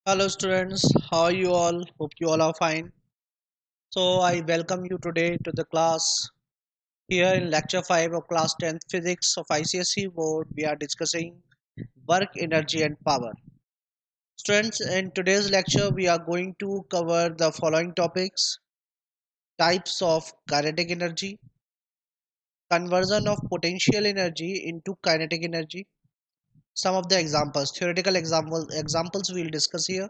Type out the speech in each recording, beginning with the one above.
Hello students, how are you all? Hope you all are fine. So I welcome you today to the class. Here in lecture 5 of class 10th physics of ICSE board, we are discussing work, energy and power. Students, in today's lecture, we are going to cover the following topics: types of kinetic energy, conversion of potential energy into kinetic energy, some of the examples, theoretical examples we'll discuss here,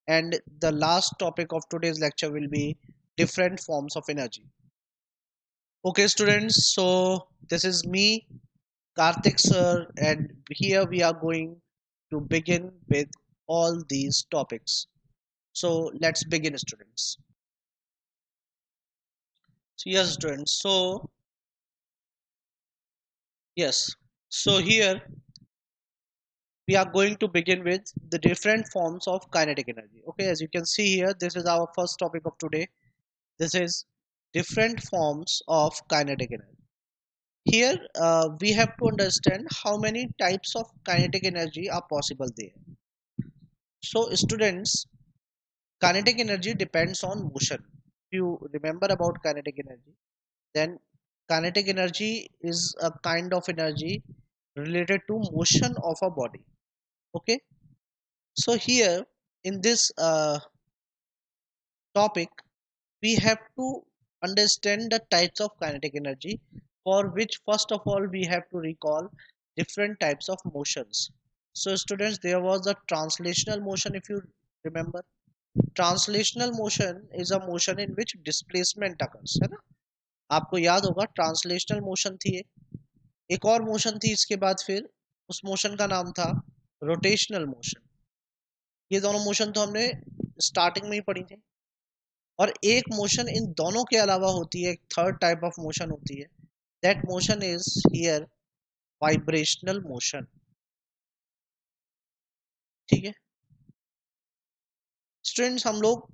and the last topic of today's lecture will be different forms of energy. Okay students, so this is me, Karthik sir, and here we are going to begin with all these topics. So let's begin students. So yes students, yes so here we are going to begin with the different forms of kinetic energy. Okay, as you can see here, this is our first topic of today. This is different forms of kinetic energy. Here we have to understand how many types of kinetic energy are possible there. So students, kinetic energy depends on motion. If you remember about kinetic energy, then kinetic energy is a kind of energy related to motion of a body. Okay, so here in this topic, we have to understand the types of kinetic energy, for which first of all we have to recall different types of motions. So students, there was a translational motion. If you remember, translational motion is a motion in which displacement occurs, है ना? आपको याद होगा translational motion थी एक और motion थी इसके बाद, फिर उस मोशन का नाम था रोटेशनल मोशन। ये दोनों मोशन तो हमने स्टार्टिंग में ही पढ़ी थी। और एक मोशन इन दोनों के अलावा होती है, एक थर्ड टाइप ऑफ मोशन होती है, that motion is here vibrational motion. ठीक है स्टूडेंट्स, हम लोग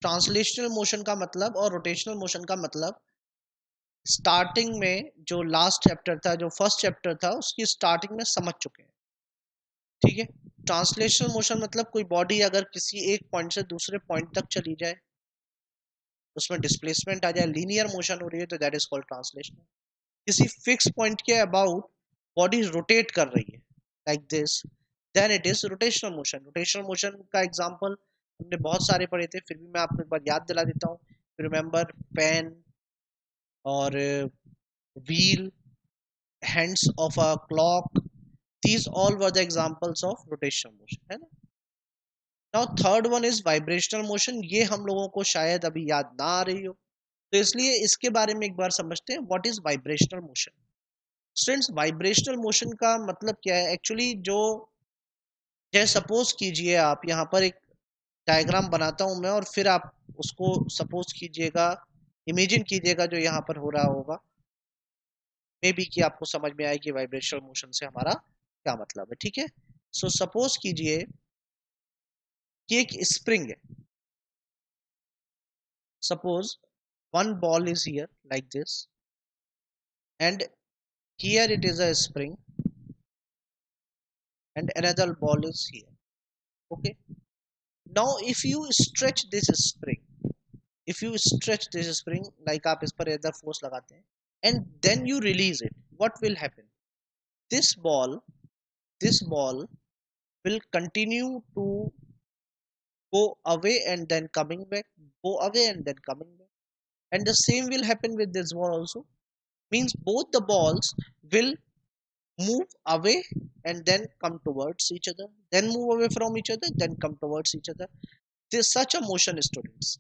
ट्रांसलेशनल मोशन का मतलब और रोटेशनल मोशन का मतलब स्टार्टिंग में, जो लास्ट चैप्टर था, जो फर्स्ट चैप्टर था, उसकी स्टार्टिंग में समझ चुके हैं। ठीक है, ट्रांसलेशनल मोशन मतलब कोई बॉडी अगर किसी एक पॉइंट से दूसरे पॉइंट तक चली जाए, उसमें डिस्प्लेसमेंट आ जाए, लीनियर मोशन हो रही है, तो दैट इज कॉल्ड ट्रांसलेशनल। किसी फिक्स पॉइंट के अबाउट बॉडी रोटेट कर रही है like this, then it is rotational motion. Rotational motion का एग्जांपल हमने बहुत सारे पढ़े थे, फिर भी मैं आपको एक बार याद दिला देता हूँ। रिमेंबर पेन और wheel, hands of a clock, these all were the examples of rotational motion, है ना? Now third one is vibrational motion. ये हम लोगों को शायद अभी याद ना आ रही हो, तो इसलिए इसके बारे में एक बार समझते हैं, what is vibrational motion. Students, vibrational motion का मतलब क्या है एक्चुअली? जो जैसे सपोज कीजिए, आप यहाँ पर एक डायग्राम बनाता हूं मैं, और फिर आप उसको सपोज कीजिएगा, इमेजिन कीजिएगा जो यहाँ पर हो रहा होगा, मे बी कि आपको समझ में आए कि वाइब्रेशनल मोशन से हमारा क्या मतलब है। ठीक है, सो सपोज कीजिए कि एक स्प्रिंग है। Suppose one ball is here like this, and here it is a spring, and another ball is here. Okay, now if you stretch this spring, if you stretch this spring, like आप इस पर इधर force लगाते हैं, and then you release it, what will happen? this ball this ball will continue to go away and then coming back, go away and then coming back. And the same will happen with this ball also. Means both the balls will move away and then come towards each other, then move away from each other, then come towards each other. There's such a motion, students,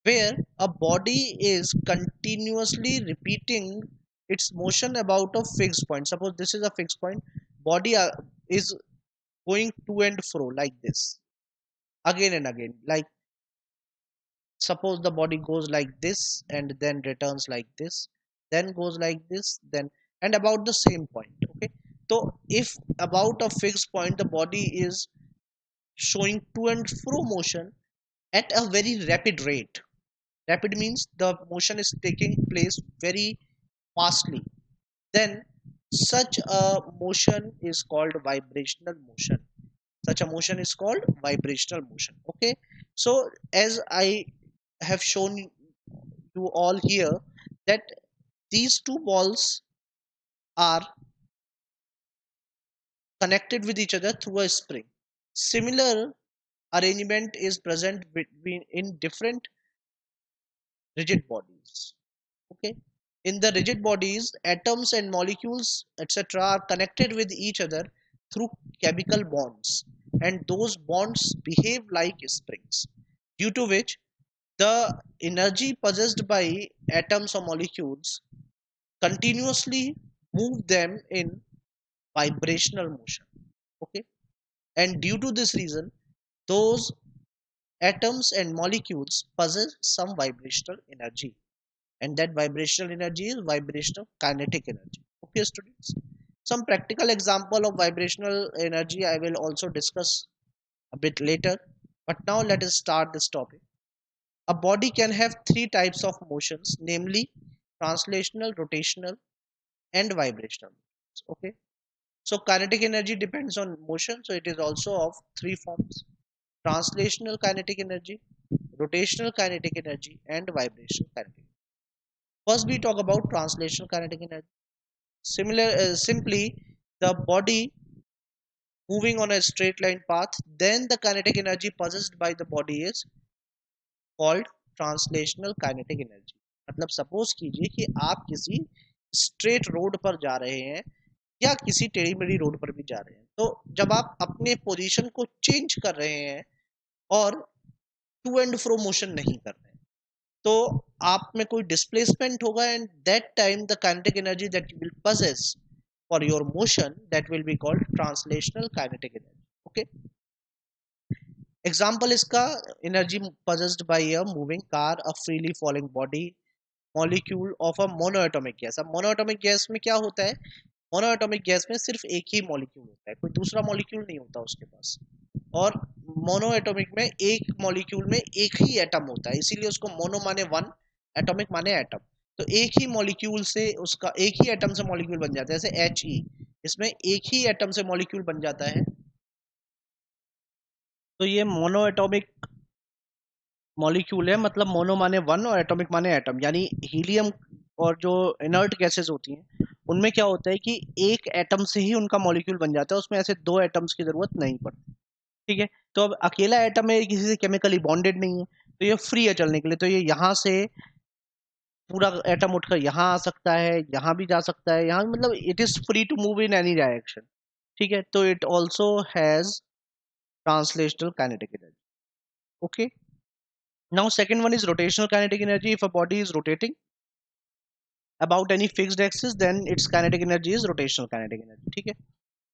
where a body is continuously repeating its motion about a fixed point. Suppose this is a fixed point, body is going to and fro like this again and again. Like suppose the body goes like this and then returns like this, then goes like this, then, and about the same point. Okay, so if about a fixed point the body is showing to and fro motion at a very rapid rate, rapid means the motion is taking place very fastly, then such a motion is called vibrational motion. such a motion is called vibrational motion. Okay, so as I have shown you all here that these two balls are connected with each other through a spring. Similar arrangement is present between in different rigid bodies. Okay, in the rigid bodies, atoms and molecules etc. are connected with each other through chemical bonds, and those bonds behave like springs, due to which the energy possessed by atoms or molecules continuously move them in vibrational motion. Okay, and due to this reason, those atoms and molecules possess some vibrational energy, and that vibrational energy is vibrational kinetic energy. Okay, students, some practical example of vibrational energy I will also discuss a bit later, but now let us start this topic. A body can have three types of motions, namely translational, rotational, and vibrational. Okay, so kinetic energy depends on motion, so it is also of three forms: translational kinetic energy, rotational kinetic energy, and vibrational kinetic energy. First, we talk about translational kinetic energy. Simply, the body moving on a straight line path, then the kinetic energy possessed by the body is called translational kinetic energy. मतलब suppose कीजिए कि आप किसी straight road पर जा रहे हैं या किसी टेढ़ी मेढ़ी रोड पर भी जा रहे हैं, तो जब आप अपने पोजीशन को चेंज कर रहे हैं और टू एंड फ्रो मोशन नहीं कर रहे हैं, तो आप में कोई डिस्प्लेसमेंट होगा, and that time the kinetic energy that you will possess for your motion, that will be called translational kinetic energy. Okay, example इसका energy possessed by a moving car, a freely falling body, molecule of a monoatomic gas. अब monoatomic gas में क्या होता है? monoatomic gas में सिर्फ एक ही molecule होता है, कोई दूसरा molecule नहीं होता उसके पास, और monoatomic में एक molecule में एक ही atom होता है, इसीलिए उसको mono माने वन, atomic माने atom. तो एक ही मॉलिक्यूल से उसका एक ही एटम से मॉलिक्यूल बन जाता है, जैसे He, इसमें एक ही एटम से मॉलिक्यूल बन जाता है, तो ये मोनो एटॉमिक मॉलिक्यूल है. मतलब मोनो माने वन और एटॉमिक माने एटम, यानी हीलियम और जो इनर्ट गैसेस होती हैं उनमें क्या होता है कि एक एटम से ही उनका मॉलिक्यूल बन जाता है, उसमें ऐसे दो एटम्स की जरूरत नहीं पड़ती. ठीक है, तो अब अकेला एटम है, किसी से केमिकली बॉन्डेड नहीं है, तो ये फ्री है चलने के लिए, तो ये यहाँ से पूरा एटम उठकर यहाँ आ सकता है, यहाँ भी जा सकता है, यहाँ मतलब it is free to move in any direction. ठीक है, तो it also has translational kinetic energy. Okay, now second one is rotational kinetic energy. If a body is rotating about any fixed axis, then its kinetic energy is rotational kinetic energy. ठीक है,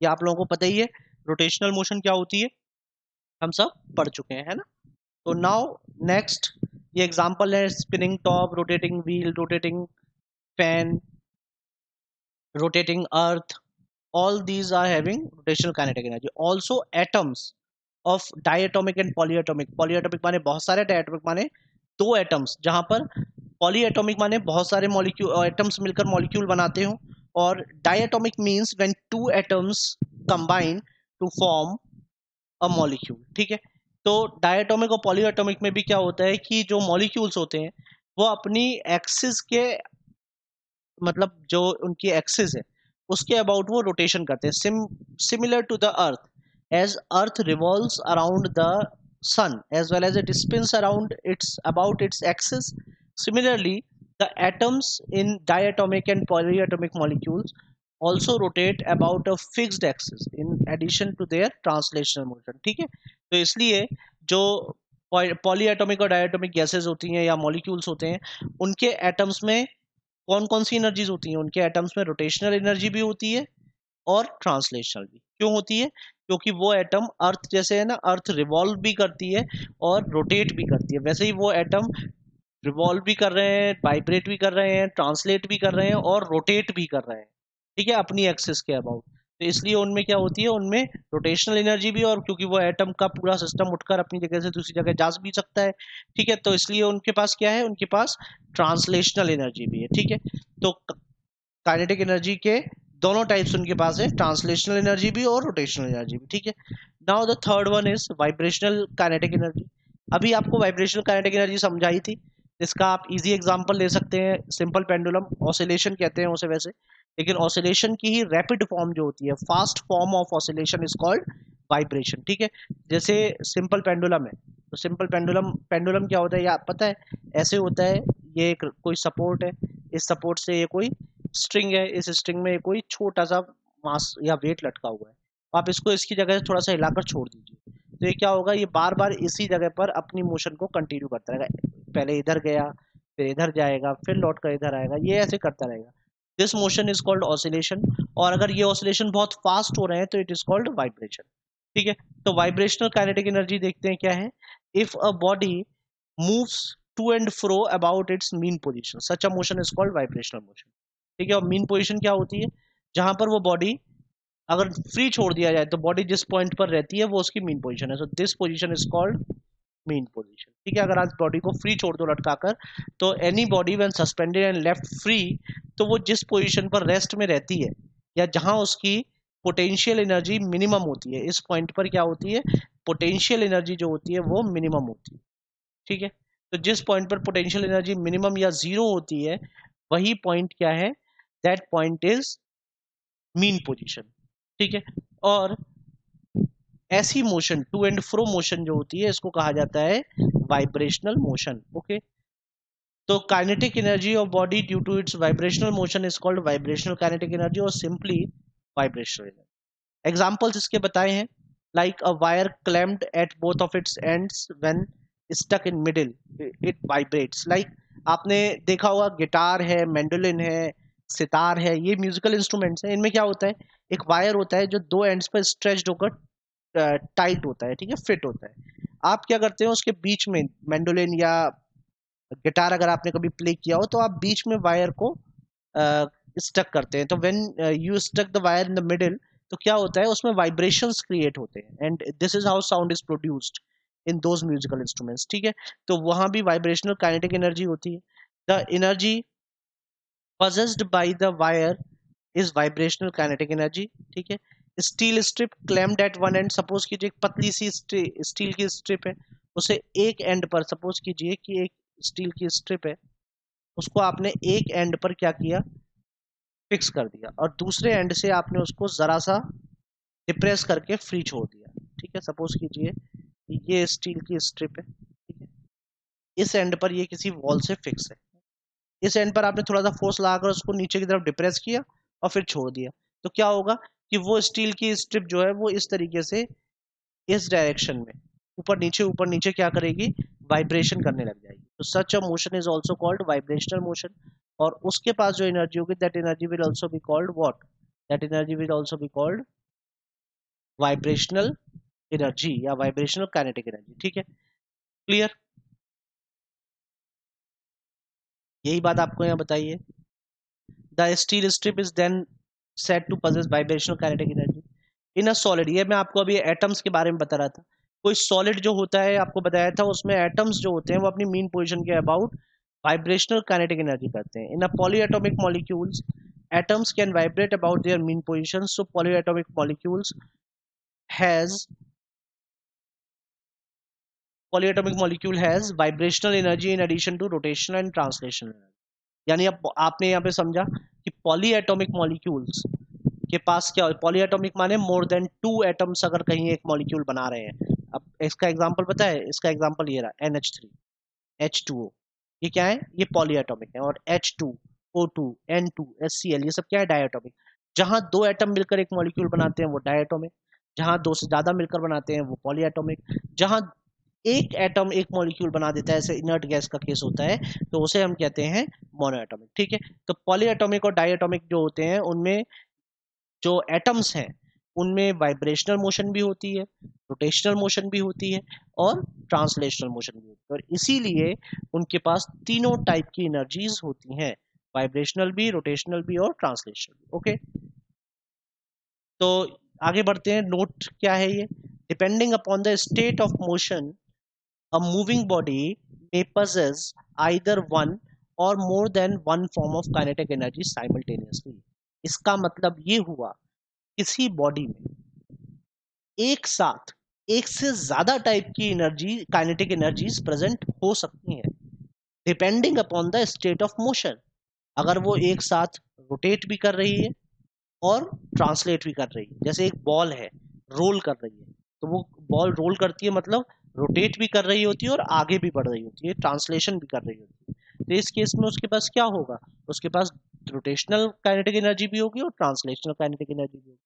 ये आप लोगों को पता ही है rotational motion क्या होती है, हम सब पढ़ चुके हैं, है ना. तो नाउ नेक्स्ट ये एग्जांपल है spinning top, rotating wheel, rotating fan, rotating earth. All these are having rotational kinetic energy. Also atoms of diatomic and polyatomic. Polyatomic माने बहुत सारे, diatomic माने दो atoms, जहां पर polyatomic माने बहुत सारे molecule atoms मिलकर molecule बनाते हो, और diatomic means when two atoms combine to form a molecule. ठीक है, तो diatomic और polyatomic में भी क्या होता है कि जो molecules होते हैं वो अपनी एक्सिस के, मतलब जो उनकी एक्सिस है उसके अबाउट वो रोटेशन करते हैं, similar to the earth, as earth revolves around the sun as well as it spins around its about its axis. Similarly, the atoms in diatomic and polyatomic molecules also rotate about a fixed axis in addition to their translational motion. ठीक है, तो इसलिए जो polyatomic और diatomic gases होती हैं या molecules होते हैं, उनके एटम्स में कौन कौन सी एनर्जीज होती हैं? उनके एटम्स में रोटेशनल एनर्जी भी होती है और ट्रांसलेशनल भी. क्यों होती है? क्योंकि वो एटम अर्थ जैसे है ना, अर्थ रिवॉल्व भी करती है और रोटेट भी करती है, वैसे ही वो एटम रिवॉल्व भी कर रहे हैं, वाइब्रेट भी कर रहे हैं, ट्रांसलेट भी कर रहे हैं और रोटेट भी कर रहे हैं. ठीक है, अपनी एक्सिस के अबाउट. तो इसलिए उनमें क्या होती है, उनमें रोटेशनल एनर्जी भी, और क्योंकि वो एटम का पूरा सिस्टम उठकर अपनी जगह से दूसरी जगह जा भी सकता है. ठीक है, तो इसलिए उनके पास क्या है, उनके पास ट्रांसलेशनल एनर्जी भी है. ठीक है, तो काइनेटिक एनर्जी के दोनों टाइप्स उनके पास है, ट्रांसलेशनल एनर्जी भी और रोटेशनल एनर्जी भी. ठीक है, now the third one is vibrational kinetic energy. अभी आपको वाइब्रेशनल काइनेटिक एनर्जी समझाई थी, इसका आप इजी एग्जांपल ले सकते हैं, सिंपल पेंडुलम, ऑसिलेशन कहते हैं उसे वैसे, लेकिन ऑसिलेशन की ही रैपिड फॉर्म जो होती है, fast form of oscillation is called vibration. ठीक है, जैसे सिंपल पेंडुलम है, तो सिंपल पेंडुलम, पेंडुलम क्या होता है या पता है, ऐसे होता है, ये एक कोई सपोर्ट है, इस सपोर्ट से ये कोई स्ट्रिंग है, इस स्ट्रिंग में कोई छोटा सा मास या वेट लटका हुआ है, आप इसको इसकी जगह से थोड़ा सा हिलाकर छोड़ दीजिए, तो ये क्या होगा, ये बार बार इसी जगह पर अपनी मोशन को कंटिन्यू करता रहेगा, पहले इधर गया, फिर इधर जाएगा, फिर लौट कर इधर आएगा, ये ऐसे करता रहेगा। This motion is called oscillation. और अगर ये ऑसिलेशन बहुत फास्ट हो रहे हैं तो इट इज कॉल्ड वाइब्रेशन। ठीक है, तो वाइब्रेशनल काइनेटिक एनर्जी देखते हैं क्या है। If a body moves to and fro about its mean position, such a motion is called vibrational motion. ठीक है, और मीन पोजिशन क्या होती है, जहां पर वो बॉडी अगर फ्री छोड़ दिया जाए तो बॉडी जिस पॉइंट पर रहती है वो उसकी मीन पोजीशन है, so this position is called mean position. ठीक है, अगर आज बॉडी को फ्री छोड़ दो लटकाकर, तो any body when suspended and left free, तो वो जिस पोजीशन पर रेस्ट में रहती है या जहां उसकी पोटेंशियल एनर्जी मिनिमम होती है, इस पॉइंट पर क्या होती है, पोटेंशियल एनर्जी जो होती है वो मिनिमम होती है। ठीक है, तो जिस पॉइंट पर पोटेंशियल एनर्जी मिनिमम या जीरो होती है, वही पॉइंट क्या है, that point is mean position. ठीक है, और ऐसी motion, to and fro motion जो होती है, इसको कहा जाता है वाइब्रेशनल मोशन। ओके, तो kinetic energy of body due to its vibrational motion is called vibrational kinetic energy, और सिंपली वाइब्रेशनल एनर्जी। एग्जांपल्स इसके बताए हैं, like a wire clamped at both of it's ends when stuck in middle it vibrates. Like आपने देखा होगा, guitar है, mandolin है, सितार है, ये म्यूजिकल इंस्ट्रूमेंट्स हैं, इनमें क्या होता है, एक वायर होता है जो दो एंड्स पर स्ट्रेच्ड होकर टाइट होता है, ठीक है, फिट होता है। आप क्या करते हो, उसके बीच में, मैंडोलिन या गिटार अगर आपने कभी प्ले किया हो, तो आप बीच में वायर को स्टक करते हैं, तो when you stuck the wire in the middle, तो क्या होता है, उसमें वाइब्रेशंस क्रिएट होते हैं, and this is how sound is produced in those musical instruments. ठीक है, तो वहां भी वाइब्रेशनल काइनेटिक एनर्जी होती है। The energy possessed by the wire is vibrational kinetic energy। ठीक है, steel strip clamped at one end, suppose कीजिए एक पतली सी स्टील की स्ट्रिप है, उसे एक एंड पर, सपोज कीजिए कि एक स्टील की स्ट्रिप है, उसको आपने एक एंड पर क्या किया, फिक्स कर दिया, और दूसरे एंड से आपने उसको जरा सा डिप्रेस करके फ्री छोड़ दिया। ठीक है, सपोज कीजिए ये स्टील की स्ट्रिप है, ठीक है, इस एंड पर ये किसी वॉल से फिक्स है, इस एंड पर आपने थोड़ा सा फोर्स लगाकर उसको नीचे की तरफ डिप्रेस किया और फिर छोड़ दिया, तो क्या होगा कि वो स्टील की स्ट्रिप जो है वो इस तरीके से इस डायरेक्शन में ऊपर नीचे क्या करेगी, वाइब्रेशन करने लग जाएगी। तो such a motion is also called vibrational motion. और उसके पास जो एनर्जी होगी, that energy will also be called what, that energy will also be called vibrational energy या वाइब्रेशनल काइनेटिक एनर्जी। ठीक है, क्लियर, यही बात आपको यहाँ बताइए। The steel strip is then said to possess vibrational kinetic energy in a solid। ये मैं आपको अभी एटम्स के बारे में बता रहा था, कोई सॉलिड जो होता है आपको बताया था, उसमें एटम्स जो होते हैं वो अपनी मीन पोजीशन के अबाउट वाइब्रेशनल काइनेटिक एनर्जी करते हैं। In a polyatomic molecules atoms can vibrate about their mean positions, so polyatomic molecules has polyatomic molecule has vibrational energy in addition to rotational and translational energy। यानी अब आपने यहाँ पे समझा कि polyatomic molecules के पास क्या, पॉलीएटॉमिक माने मोर देन टू एटम्स अगर कहीं एक मॉलिक्यूल बना रहे हैं। अब इसका एग्जांपल पता है, इसका एग्जांपल ये रहा NH3 H2O, ये क्या है, ये पॉलीएटॉमिक है, और H2 O2 N2 HCl, ये सब क्या है, डायटोमिक। जहां दो एटम मिलकर एक मॉलिक्यूल बनाते हैं वो डायटोमिक, जहां दो से ज्यादा मिलकर बनाते हैं वो पॉलीएटॉमिक, जहां एक एटम एक मॉलिक्यूल बना देता है, ऐसे इनर्ट गैस का केस होता है, तो उसे हम कहते हैं मोनोएटॉमिक। ठीक है, तो पॉलीएटॉमिक और डायटोमिक जो होते हैं, उनमें जो एटम्स हैं उनमें वाइब्रेशनल मोशन भी होती है, रोटेशनल मोशन भी होती है, और ट्रांसलेशनल मोशन भी होती है, और इसीलिए उनके पास तीनों टाइप की एनर्जीज होती हैं, वाइब्रेशनल भी, रोटेशनल भी और ट्रांसलेशनल भी। ओके, तो आगे बढ़ते हैं। नोट क्या है ये, depending upon the state of motion a moving body may possess either one or more than one form of kinetic energy simultaneously। इसका मतलब ये हुआ, किसी बॉडी में एक साथ एक से ज्यादा टाइप की एनर्जी, काइनेटिक एनर्जीज प्रेजेंट हो सकती हैं depending upon the state of motion. अगर वो एक साथ रोटेट भी कर रही है और ट्रांसलेट भी कर रही है, जैसे एक बॉल है रोल कर रही है, तो वो बॉल रोल करती है मतलब रोटेट भी कर रही होती है और आगे भी बढ़ रही होती है, ट्रांसलेशन भी कर रही होती है। तो इस केस में उसके पास क्या होगा, उसके पास रोटेशनल काइनेटिक एनर्जी भी होगी और ट्रांसलेशनल काइनेटिक एनर्जी भी होगी।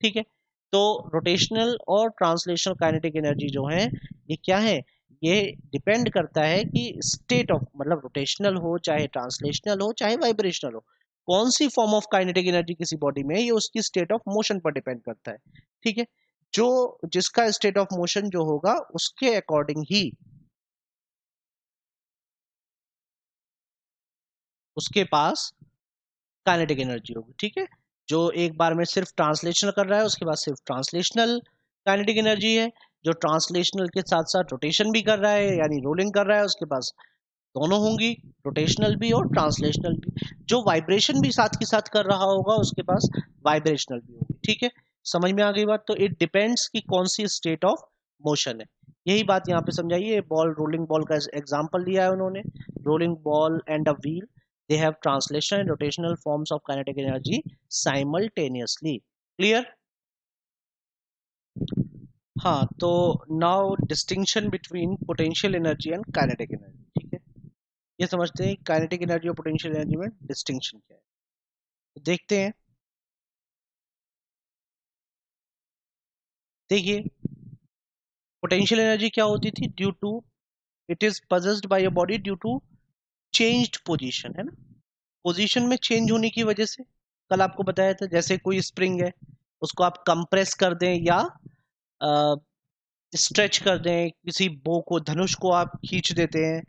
ठीक है, तो रोटेशनल और ट्रांसलेशनल काइनेटिक एनर्जी जो है ये क्या है, ये डिपेंड करता है कि स्टेट ऑफ, मतलब रोटेशनल हो चाहे ट्रांसलेशनल हो चाहे वाइब्रेशनल हो, कौन सी फॉर्म ऑफ काइनेटिक एनर्जी किसी बॉडी में है ये उसकी स्टेट ऑफ मोशन पर डिपेंड करता है। ठीक है, जो जिसका स्टेट ऑफ मोशन जो होगा उसके अकॉर्डिंग ही उसके पास काइनेटिक एनर्जी होगी। ठीक है, जो एक बार में सिर्फ ट्रांसलेशनल कर रहा है उसके पास सिर्फ ट्रांसलेशनल काइनेटिक एनर्जी है, जो ट्रांसलेशनल के साथ साथ रोटेशन भी कर रहा है यानी रोलिंग कर रहा है उसके पास दोनों होंगी, रोटेशनल भी और ट्रांसलेशनल भी। जो वाइब्रेशन भी साथ के साथ कर रहा होगा उसके पास वाइब्रेशनल भी होगी। ठीक है, समझ में आ गई बात। तो इट डिपेंड्स कि कौन सी स्टेट ऑफ मोशन है, यही बात यहाँ पे समझाइए। बॉल, रोलिंग बॉल का एग्जांपल लिया है उन्होंने, rolling ball and a wheel, they have translation and rotational forms of kinetic energy simultaneously. Clear? हाँ, तो now distinction between potential energy and kinetic energy. ठीक है, ये समझते हैं काइनेटिक एनर्जी और पोटेंशियल एनर्जी में डिस्टिंक्शन क्या है। तो देखते हैं, देखिए पोटेंशियल एनर्जी क्या होती थी, due to it is possessed by a body due to changed position, है ना, पोजीशन में चेंज होने की वजह से। कल आपको बताया था जैसे कोई स्प्रिंग है उसको आप कंप्रेस कर दें या स्ट्रेच कर दें, किसी बो को, धनुष को आप खींच देते हैं,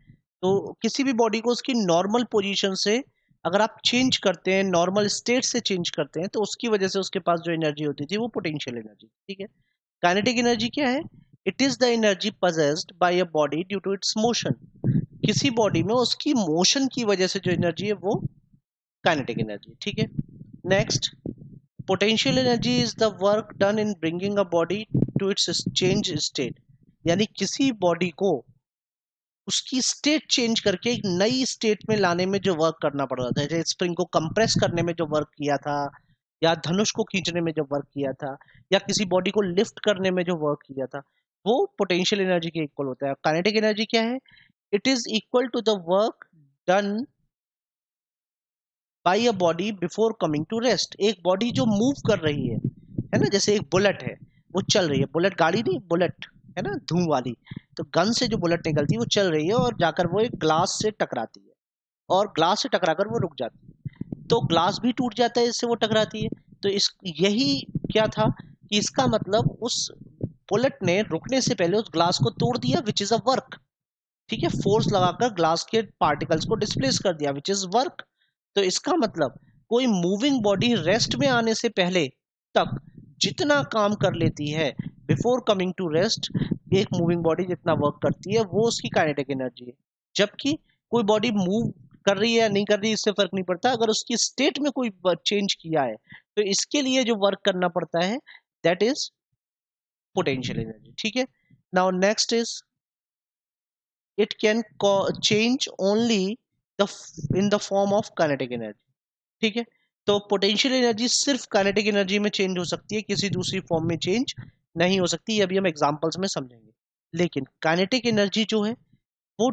तो किसी भी बॉडी को उसकी नॉर्मल पोजीशन से अगर आप चेंज करते हैं, नॉर्मल स्टेट से चेंज करते हैं, तो उसकी वजह से उसके पास जो एनर्जी होती थी वो पोटेंशियल एनर्जी। ठीक है, काइनेटिक एनर्जी क्या है, it is the energy possessed by a body due to its motion. किसी बॉडी में उसकी मोशन की वजह से जो एनर्जी है वो काइनेटिक एनर्जी। ठीक है, next, potential energy is the work done in bringing a body to its change state, यानी किसी बॉडी को उसकी स्टेट चेंज करके एक नई स्टेट में लाने में जो वर्क करना पड़ रहा था, जैसे स्प्रिंग को कंप्रेस करने में जो वर्क किया था, या धनुष को खींचने में जो वर्क किया था, या किसी बॉडी को लिफ्ट करने में जो वर्क किया था, वो पोटेंशियल एनर्जी के इक्वल होता है। काइनेटिक एनर्जी क्या है, it is equal to the work done by a body before coming to rest. एक बॉडी जो मूव कर रही है ना, जैसे एक बुलेट है वो चल रही है, बुलेट गाड़ी नहीं, बुलेट है ना, धूम वाली, तो गन से जो बुलेट निकलती है वो चल रही है और जाकर वो एक ग्लास से टकराती है और ग्लास से टकराकर वो रुक जाती है, तो ग्लास भी टूट जाता है इससे वो टकराती है। तो इस यही क्या था कि इसका मतलब उस बुलेट ने रुकने से पहले उस ग्लास को तोड़ दिया, विच इज अ वर्क। ठीक है, फोर्स लगाकर ग्लास के पार्टिकल्स को डिस्प्लेस कर दिया, विच इज वर्क। तो इसका मतलब कोई मूविंग बॉडी रेस्ट में आने से पहले तक जितना काम कर लेती है, बिफोर कमिंग टू रेस्ट, एक मूविंग बॉडी जितना वर्क करती है वो उसकी काइनेटिक एनर्जी है। जबकि कोई बॉडी मूव कर रही है या नहीं कर रही है इससे फर्क नहीं पड़ता, अगर उसकी स्टेट में कोई चेंज किया है तो इसके लिए जो वर्क करना पड़ता है दैट इज पोटेंशियल एनर्जी। ठीक है, now next is it can change only in the form of kinetic energy। ठीक है, तो पोटेंशियल एनर्जी सिर्फ काइनेटिक एनर्जी में चेंज हो सकती है, किसी दूसरी फॉर्म में चेंज नहीं हो सकती, ये अभी हम एग्जांपल्स में समझेंगे। लेकिन काइनेटिक एनर्जी जो है वो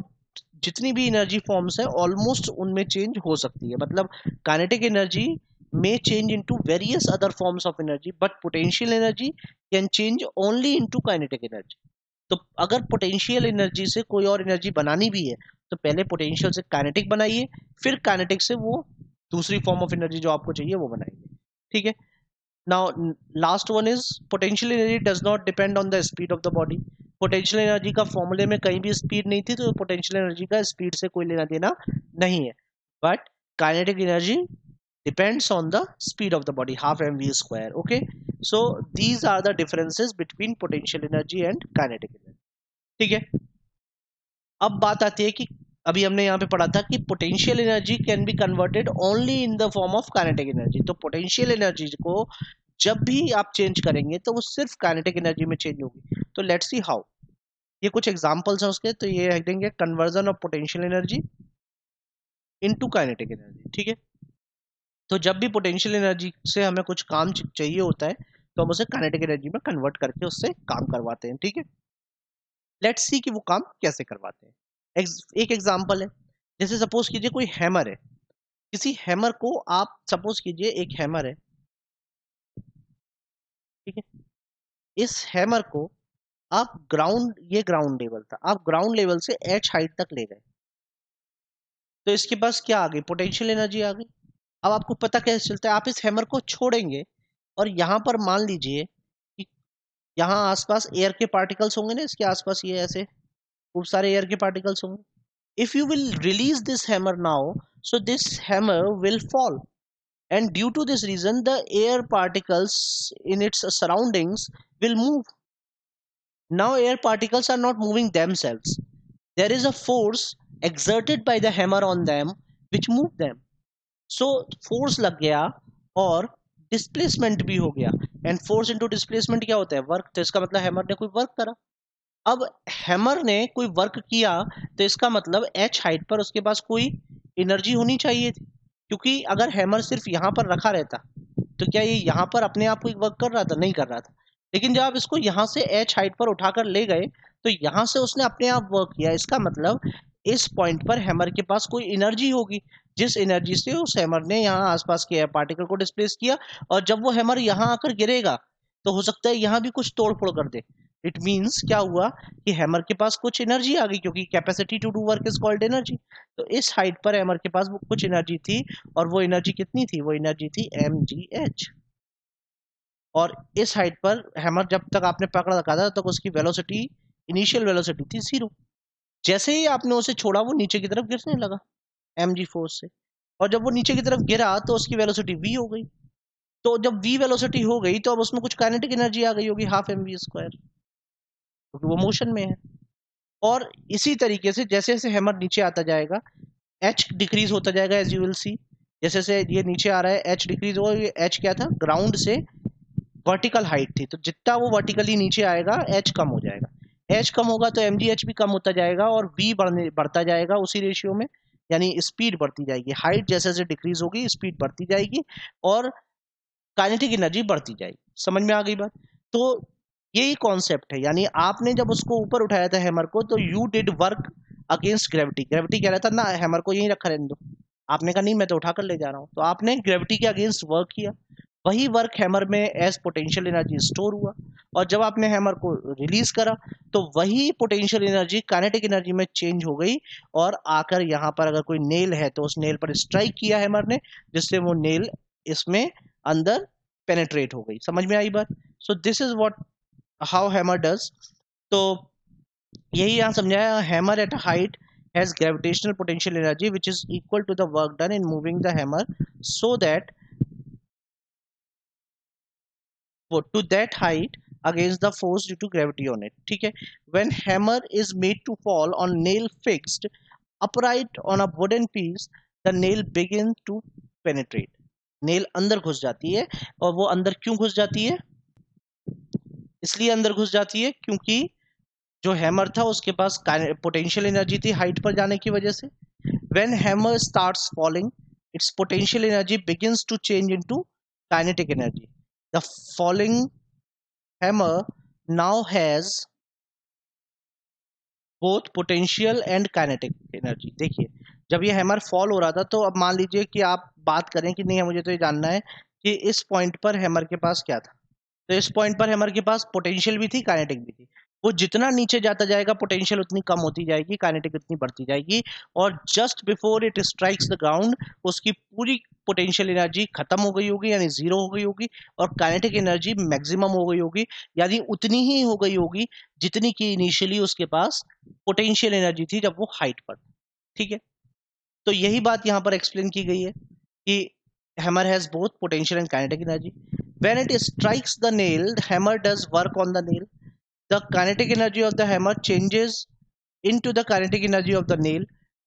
जितनी भी एनर्जी फॉर्म्स है ऑलमोस्ट उनमें चेंज हो सकती है, मतलब kinetic energy may change into various other forms of energy but potential energy can change only into kinetic energy। तो अगर पोटेंशियल एनर्जी से कोई और एनर्जी बनानी भी है तो पहले पोटेंशियल से काइनेटिक बनाइए, फिर काइनेटिक से वो दूसरी फॉर्म ऑफ एनर्जी जो आपको चाहिए वो बनाइए। ठीक है, now last one is potential energy does not depend on the speed of the body. Potential energy का फॉर्मूले में कहीं भी स्पीड नहीं थी, तो पोटेंशियल एनर्जी का स्पीड से कोई लेना देना नहीं है, but kinetic energy depends on the speed of the body, half mv square। okay, so these are the differences between potential energy and kinetic energy। ठीक है, अब बात आती है कि अभी हमने यहाँ पे पढ़ा था कि potential energy can be converted only in the form of kinetic energy. तो पोटेंशियल एनर्जी को जब भी आप चेंज करेंगे तो वो सिर्फ काइनेटिक एनर्जी में चेंज होगी। तो लेट्स सी हाउ। ये कुछ एग्जांपल्स हैं उसके, तो ये देंगे conversion of potential energy into kinetic energy. ठीक है, तो जब भी पोटेंशियल एनर्जी से हमें कुछ काम चाहिए होता है तो हम उसे काइनेटिक एनर्जी में कन्वर्ट करके उससे काम करवाते हैं। ठीक है, लेट्स सी कि वो काम कैसे करवाते हैं। एक एग्जांपल है, जैसे सपोज कीजिए कोई हैमर है, किसी हैमर को आप सपोज कीजिए एक हैमर है, ठीक है, इस हैमर को आप ग्राउंड, ये ग्राउंड लेवल था, आप ग्राउंड लेवल से एच हाइट तक ले गए, तो इसके पास क्या आ गई, पोटेंशियल एनर्जी आ गई। अब आपको पता कैसे चलता है, आप इस हैमर को छोड़ेंगे और यहाँ पर मान लीजिए कि यहाँ आसपास एयर के पार्टिकल्स होंगे ना, इसके आसपास ये ऐसे खूब सारे एयर के पार्टिकल्स होंगे। If you will release this hammer now, so this hammer will fall, and due to this reason the air particles in its surroundings will move. Now air particles are not moving themselves, there is a force exerted by the hammer on them which move them. So force लग गया और displacement भी हो गया, and force into displacement क्या होता है, work. तो इसका मतलब हैमर ने कोई वर्क करा। अब हैमर ने कोई वर्क किया तो इसका मतलब एच हाइट पर उसके पास कोई एनर्जी होनी चाहिए थी, क्योंकि अगर हैमर सिर्फ यहाँ पर रखा रहता तो क्या ये यहाँ पर अपने आप कोई वर्क कर रहा था, नहीं कर रहा था। लेकिन जब आप इसको यहाँ से एच हाइट पर उठाकर ले गए तो यहाँ से उसने अपने आप वर्क किया। इसका मतलब इस पॉइंट पर हैमर के पास कोई एनर्जी होगी, जिस एनर्जी से उस हैमर ने यहाँ आसपास के पार्टिकल को डिस्प्लेस किया, और जब वो हैमर यहाँ आकर गिरेगा तो हो सकता है यहाँ भी कुछ तोड़ फोड़ कर दे। इट मीन्स क्या हुआ कि हैमर के पास कुछ एनर्जी आ गई, क्योंकि capacity to do work is called energy. तो इस हाइट पर हैमर के पास वो कुछ एनर्जी थी, और वो एनर्जी कितनी थी, वो एनर्जी थी mgh। और इस हाइट पर हैमर जब तक आपने पकड़ रखा था तब तक उसकी वेलोसिटी, इनिशियल वेलोसिटी थी 0। जैसे ही आपने उसे छोड़ा वो नीचे की तरफ गिरने लगा mg फोर्स से, और जब वो नीचे की तरफ गिरा तो उसकी वेलोसिटी v हो गई। तो जब v वेलोसिटी हो गई तो अब उसमें कुछ काइनेटिक एनर्जी आ गई होगी, हाफ mv², क्योंकि वो मोशन में है। और इसी तरीके से जैसे जैसे हैमर नीचे आता जाएगा एच डिक्रीज होता जाएगा, एज यू विल सी। जैसे से ये नीचे आ रहा है एच डिक्रीज होगा, ये एच क्या था, ग्राउंड से वर्टिकल हाइट थी, तो जितना वो वर्टिकली नीचे आएगा एच कम हो जाएगा। एच कम होगा तो एम भी कम होता जाएगा, और वी बढ़ता जाएगा उसी रेशियो में, यानी स्पीड बढ़ती जाएगी। हाइट जैसे जैसे डिक्रीज होगी स्पीड बढ़ती जाएगी और काइनेटिक एनर्जी बढ़ती जाएगी। समझ में आ गई बात? तो यही कॉन्सेप्ट है, यानी आपने जब उसको ऊपर उठाया था हैमर को, तो you did work against gravity. Gravity कह रहा था ना हैमर को यहीं रखा रहने दो, आपने कहा नहीं मैं तो उठाकर ले जा रहा हूँ, तो आपने ग्रेविटी के अगेंस्ट वर्क किया। वही वर्क हैमर में एज पोटेंशियल एनर्जी स्टोर हुआ, और जब आपने हैमर को रिलीज करा तो वही पोटेंशियल एनर्जी काइनेटिक एनर्जी में चेंज हो गई, और आकर यहाँ पर अगर कोई नेल है तो उस नेल पर स्ट्राइक किया हैमर ने, जिससे वो नेल इसमें अंदर पेनेट्रेट हो गई। समझ में आई बात? So this is what how hammer does. तो यही यहाँ समझाया, hammer at a height has gravitational potential energy which is equal to the work done in moving the hammer so that to that height against the force due to gravity on it. ठीक है, when hammer is made to fall on nail fixed upright on a wooden piece, the nail begin to penetrate. Nail अंदर घुस जाती है, और वो अंदर क्यों घुस जाती है, इसलिए अंदर घुस जाती है क्योंकि जो हैमर था उसके पास पोटेंशियल एनर्जी थी हाइट पर जाने की वजह से। When hammer starts falling its potential energy begins to change into kinetic energy. The falling hammer now has both potential and kinetic energy. देखिए जब ये हैमर फॉल हो रहा था, तो अब मान लीजिए कि आप बात करें कि नहीं मुझे तो ये जानना है कि इस पॉइंट पर हैमर के पास क्या था, तो इस पॉइंट पर हैमर के पास पोटेंशियल भी थी काइनेटिक भी थी। वो जितना नीचे जाता जाएगा पोटेंशियल उतनी कम होती जाएगी, काइनेटिक उतनी बढ़ती जाएगी, और just before it strikes the ground उसकी पूरी पोटेंशियल एनर्जी खत्म हो गई होगी, यानी 0 हो गई होगी, और काइनेटिक एनर्जी मैक्सिमम हो गई होगी, यानी उतनी ही हो गई होगी जितनी की इनिशियली उसके पास पोटेंशियल एनर्जी थी जब वो हाइट पर। ठीक है, तो यही बात यहाँ पर एक्सप्लेन की गई है कि hammer has both potential and kinetic energy. When it strikes the nail, the hammer does work on the nail. The kinetic energy of the hammer changes into the kinetic energy of the nail,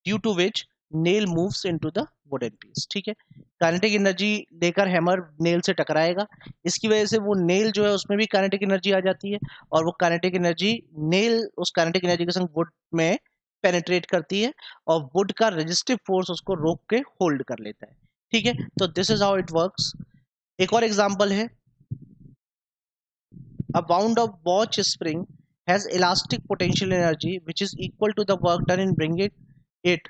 due to which nail moves into the wooden piece. ठीक है, kinetic energy लेकर hammer nail से टकराएगा, इसकी वजह से वो nail जो है उसमें भी काइनेटिक एनर्जी आ जाती है, और वो काइनेटिक एनर्जी नेल उस काइनेटिक एनर्जी के संग वुड में पेनिट्रेट करती है, और वुड का रेजिस्टिव फोर्स उसको रोक के होल्ड कर लेता है। ठीक है, तो this is how it works. एक और एग्जांपल है, a wound of watch spring has elastic potential energy which is equal to the work done in bringing it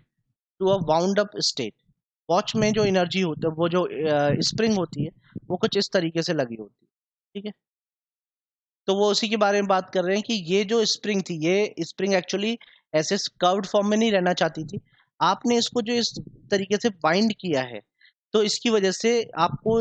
to a wound up state। Watch में जो energy होती है, वो जो spring होती है, वो कुछ इस तरीके से लगी होती है। ठीक है, तो वो उसी के बारे में बात कर रहे हैं कि ये जो स्प्रिंग थी, ये स्प्रिंग एक्चुअली ऐसे कर्व्ड फॉर्म में नहीं रहना चाहती थी, आपने इसको जो इस तरीके से बाइंड किया है, तो इसकी वजह से आपको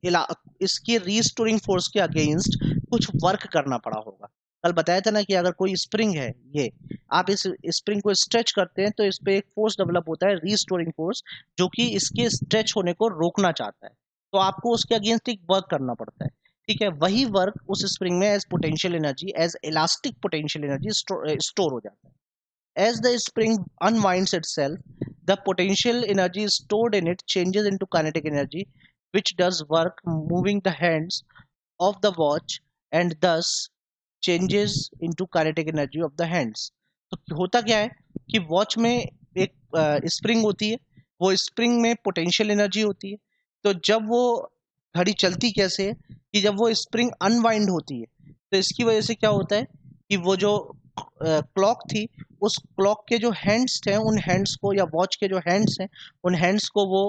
इसके रीस्टोरिंग फोर्स के अगेंस्ट कुछ वर्क करना पड़ा होगा। कल बताया था ना कि अगर कोई स्प्रिंग है, ये आप इस स्प्रिंग को स्ट्रेच करते हैं तो इस पे एक फोर्स डेवलप होता है, रीस्टोरिंग फोर्स, जो कि इसके स्ट्रेच होने को रोकना चाहता है, तो आपको उसके अगेंस्ट एक वर्क करना पड़ता है। ठीक है, वही वर्क उस स्प्रिंग में as potential energy, as elastic potential energy store हो जाता है। As the spring unwinds itself, the potential energy stored in it changes into kinetic energy, which does work moving the hands of the watch and thus changes into kinetic energy of the hands। तो होता क्या है कि watch में एक spring होती है, वो स्प्रिंग में पोटेंशियल एनर्जी होती है, तो जब वो घड़ी चलती कैसे है कि जब वो स्प्रिंग अनवाइंड होती है, तो इसकी वजह से क्या होता है कि वो जो क्लॉक थी, उस क्लॉक के जो हैंड्स थे, उन हैंड्स को, या वॉच के जो हैंड्स हैं, उन हैंड्स को वो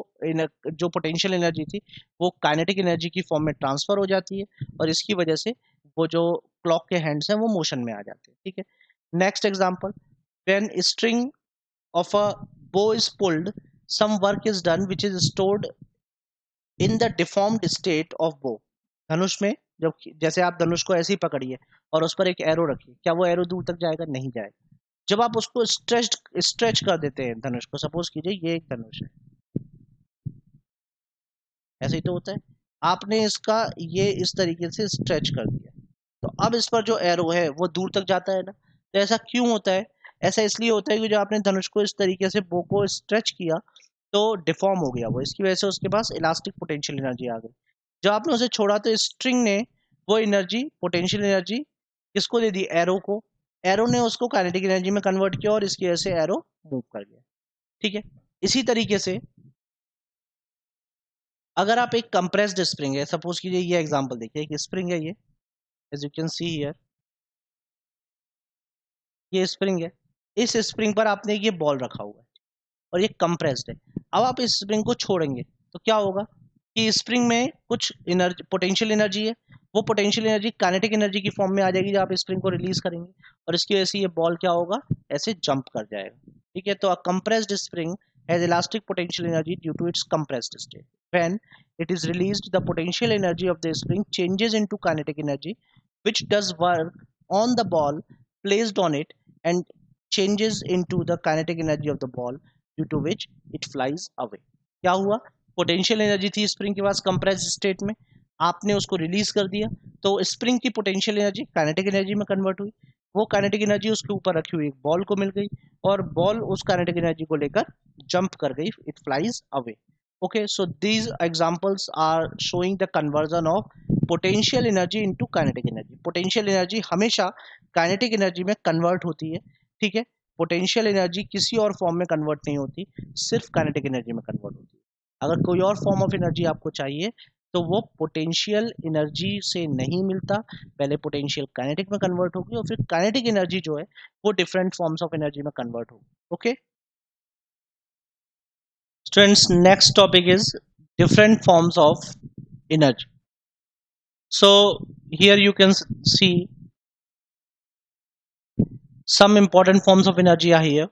जो पोटेंशियल एनर्जी थी वो काइनेटिक एनर्जी की फॉर्म में ट्रांसफर हो जाती है, और इसकी वजह से वो जो क्लॉक के हैंड्स हैं वो मोशन में आ जाते हैं। ठीक है, next example, when string of a bow is pulled, some work is done which is stored in the deformed state of bow. धनुष में जब, जैसे आप धनुष को ऐसे ही पकड़िए और उस पर एक एरो रखिए, क्या वो एरो दूर तक जाएगा? नहीं जाएगा। जब आप उसको स्ट्रेच कर देते हैं धनुष को, सपोज कीजिए ये एक धनुष है, ऐसे ही तो होता है, आपने इसका ये इस तरीके से स्ट्रेच कर दिया, तो अब इस पर जो एरो है वो दूर तक जाता है ना। तो ऐसा क्यों होता है? ऐसा इसलिए होता है कि जो आपने धनुष को इस तरीके से बो को स्ट्रेच किया तो डिफॉर्म हो गया वो, इसकी वजह से उसके पास इलास्टिक पोटेंशियल एनर्जी आ गई। जब आपने उसे छोड़ा तो स्ट्रिंग ने वो एनर्जी, पोटेंशियल एनर्जी किसको दे दी? एरो को। एरो ने उसको काइनेटिक एनर्जी में कन्वर्ट किया और इसकी वजह से एरो मूव कर गया। ठीक है, इसी तरीके से अगर आप एक कंप्रेस्ड स्प्रिंग है, सपोज कीजिए ये एग्जांपल देखिए, एक स्प्रिंग है ये, as you can see here, ये स्प्रिंग है, इस स्प्रिंग पर आपने ये बॉल रखा हुआ है और ये कंप्रेस्ड है। अब आप इस स्प्रिंग को छोड़ेंगे तो क्या होगा कि स्प्रिंग में कुछ एनर्जी, पोटेंशियल एनर्जी है, वो पोटेंशियल एनर्जी काइनेटिक एनर्जी की फॉर्म में आ जाएगी जब आप स्प्रिंग को रिलीज करेंगे, और इसकी वजह से ये बॉल क्या होगा, ऐसे जंप कर जाएगा। ठीक है, तो a compressed spring has elastic potential energy due to its compressed state. When it is released, the potential energy of the spring changes into kinetic energy, which does work on the ball placed on it and changes into the kinetic energy of the ball, due to which it flies away। क्या हुआ? Potential energy थी spring के पास compressed state में, आपने उसको release कर दिया, तो स्प्रिंग की पोटेंशियल एनर्जी काइनेटिक एनर्जी में कन्वर्ट हुई, वो काइनेटिक एनर्जी उसके ऊपर रखी हुई एक बॉल को मिल गई, और बॉल उस काइनेटिक एनर्जी को लेकर जंप कर गई, it flies away. Okay, so these examples are showing the conversion of potential energy into kinetic energy। potential energy हमेशा kinetic energy में convert होती है। ठीक है, potential energy किसी और फॉर्म में convert नहीं होती, सिर्फ kinetic energy में convert होती है। अगर कोई और फॉर्म ऑफ एनर्जी आपको चाहिए तो वो पोटेंशियल एनर्जी से नहीं मिलता, पहले पोटेंशियल काइनेटिक में कन्वर्ट होगी और फिर काइनेटिक एनर्जी जो है वो डिफरेंट फॉर्म्स ऑफ एनर्जी में कन्वर्ट होगी। Okay students, next topic is different forms of energy। So here you can see some important forms of energy are here।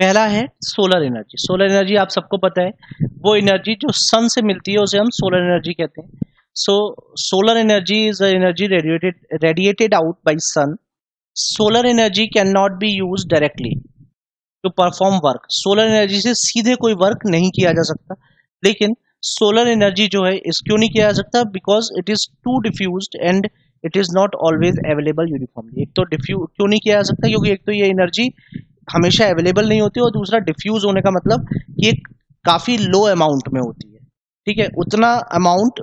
पहला है सोलर एनर्जी। सोलर एनर्जी आप सबको पता है, वो एनर्जी जो सन से मिलती है उसे हम सोलर एनर्जी कहते हैं। So solar energy is energy radiated out by sun. Solar energy can not be use directly to perform work. Solar energy से सीधे कोई वर्क नहीं किया जा सकता, लेकिन सोलर एनर्जी जो है इस क्यों नहीं किया जा सकता? Because it is too diffused and it is not always available uniformly. एक तो डिफ्यूज क्यों नहीं किया जा सकता? क्योंकि एक तो ये एनर्जी हमेशा अवेलेबल नहीं होती, और दूसरा डिफ्यूज होने का मतलब कि एक काफी लो अमाउंट में होती है। ठीक है, उतना अमाउंट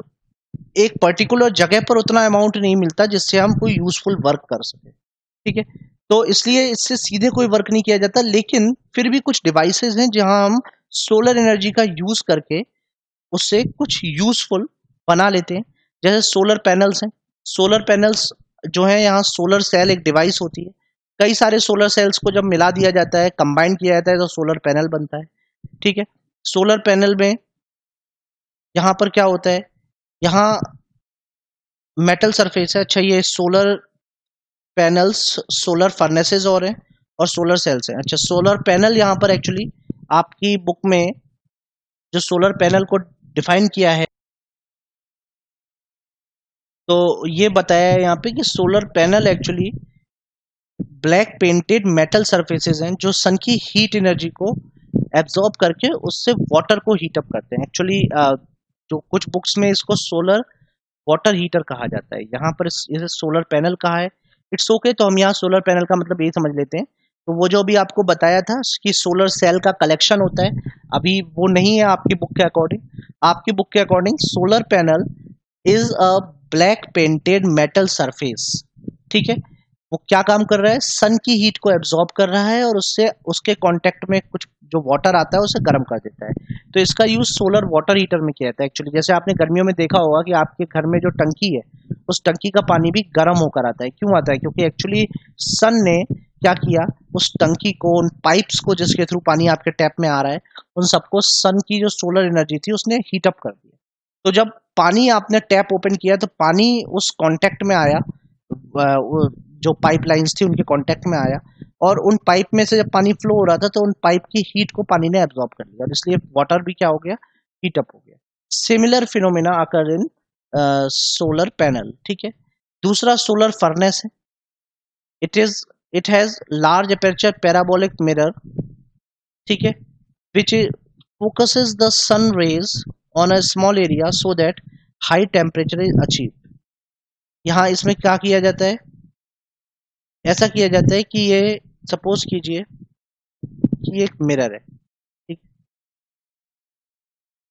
एक पर्टिकुलर जगह पर उतना अमाउंट नहीं मिलता जिससे हम कोई यूजफुल वर्क कर सके। ठीक है, तो इसलिए इससे सीधे कोई वर्क नहीं किया जाता, लेकिन फिर भी कुछ डिवाइसेस हैं जहां हम सोलर एनर्जी का यूज करके उससे कुछ यूजफुल बना लेते हैं। जैसे सोलर पैनल्स हैं। सोलर पैनल्स जो है, यहाँ सोलर सेल एक डिवाइस होती है। कई सारे सोलर सेल्स को जब मिला दिया जाता है, कंबाइन किया जाता है, तो सोलर पैनल बनता है। ठीक है, सोलर पैनल में यहाँ पर क्या होता है, यहाँ मेटल सरफेस है। अच्छा, ये सोलर पैनल्स, सोलर फर्नेसेस और सोलर सेल्स हैं। अच्छा, सोलर पैनल यहाँ पर एक्चुअली आपकी बुक में जो सोलर पैनल को डिफाइन किया है, तो ये बताया है यहाँ पे कि solar panel actually black painted metal surfaces हैं जो सन की हीट एनर्जी को एब्जॉर्ब करके उससे वाटर को हीट अप करते हैं। एक्चुअली जो कुछ बुक्स में इसको सोलर वाटर हीटर कहा जाता है, यहाँ पर इसे सोलर पैनल कहा है। इट्स ओके, तो हम यहाँ सोलर पैनल का मतलब ये समझ लेते हैं। तो वो जो अभी आपको बताया था कि सोलर सेल का कलेक्शन होता है, अभी वो नहीं है आपकी बुक के अकॉर्डिंग। आपकी बुक के according solar panel is a black painted metal surface. ठीक है, वो क्या काम कर रहा है, सन की हीट को एब्जॉर्ब कर रहा है और उससे उसके कांटेक्ट में कुछ जो वाटर आता है उसे गर्म कर देता है। तो इसका यूज सोलर वाटर हीटर में किया जाता है। एक्चुअली जैसे आपने गर्मियों में देखा होगा कि आपके घर में जो टंकी है, उस टंकी का पानी भी गर्म होकर आता है। क्यों आता है, क्योंकि एक्चुअली सन ने क्या किया, उस टंकी को, उन पाइप्स को जिसके थ्रू पानी आपके टैप में आ रहा है, उन सबको सन की जो सोलर एनर्जी थी उसने हीट अप कर दिया। तो जब पानी आपने टैप ओपन किया तो पानी उस कांटेक्ट में आया, जो पाइपलाइंस थी उनके कांटेक्ट में आया, और उन पाइप में से जब पानी फ्लो हो रहा था तो उन पाइप की हीट को पानी ने एब्जॉर्ब कर लिया, और इसलिए वाटर भी क्या हो गया, हीट अप हो गया। सिमिलर फिनोमेना अकर इन सोलर पैनल। ठीक है, दूसरा सोलर फर्नेस है। It has large aperture parabolic mirror. ठीक है, विच focuses the sun rays on a small area so that high temperature is achieved। यहाँ इसमें क्या किया जाता है, ऐसा किया जाता है कि ये सपोज कीजिए कि ये एक मिरर है। ठीक,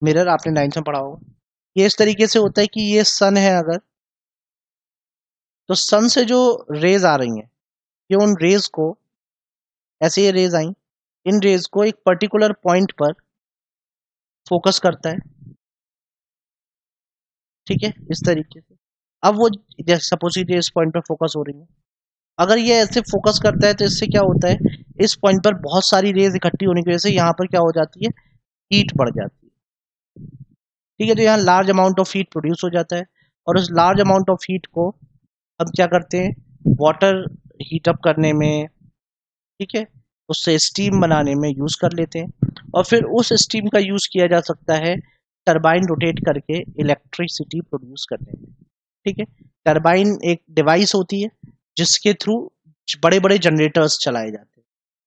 मिरर आपने 9th में पढ़ा होगा। ये इस तरीके से होता है कि ये सन है अगर, तो सन से जो रेज आ रही हैं, ये उन रेज को, ऐसे ये रेज आई, इन रेज को एक पर्टिकुलर पॉइंट पर फोकस करता है। ठीक है, इस तरीके से। अब वो जैसे सपोज कीजिए इस पॉइंट पर फोकस हो रही है, अगर ये ऐसे फोकस करता है तो इससे क्या होता है, इस पॉइंट पर बहुत सारी रेज इकट्ठी होने की वजह से यहाँ पर क्या हो जाती है, हीट बढ़ जाती है। ठीक है, तो यहाँ large amount of heat produce हो जाता है, और उस लार्ज अमाउंट ऑफ हीट को हम क्या करते हैं, वाटर हीट अप करने में, ठीक है, उससे स्टीम बनाने में यूज कर लेते हैं, और फिर उस स्टीम का यूज किया जा सकता है टरबाइन रोटेट करके इलेक्ट्रिसिटी प्रोड्यूस करने में। ठीक है, टरबाइन एक डिवाइस होती है जिसके थ्रू बड़े बड़े जनरेटर्स चलाए जाते हैं,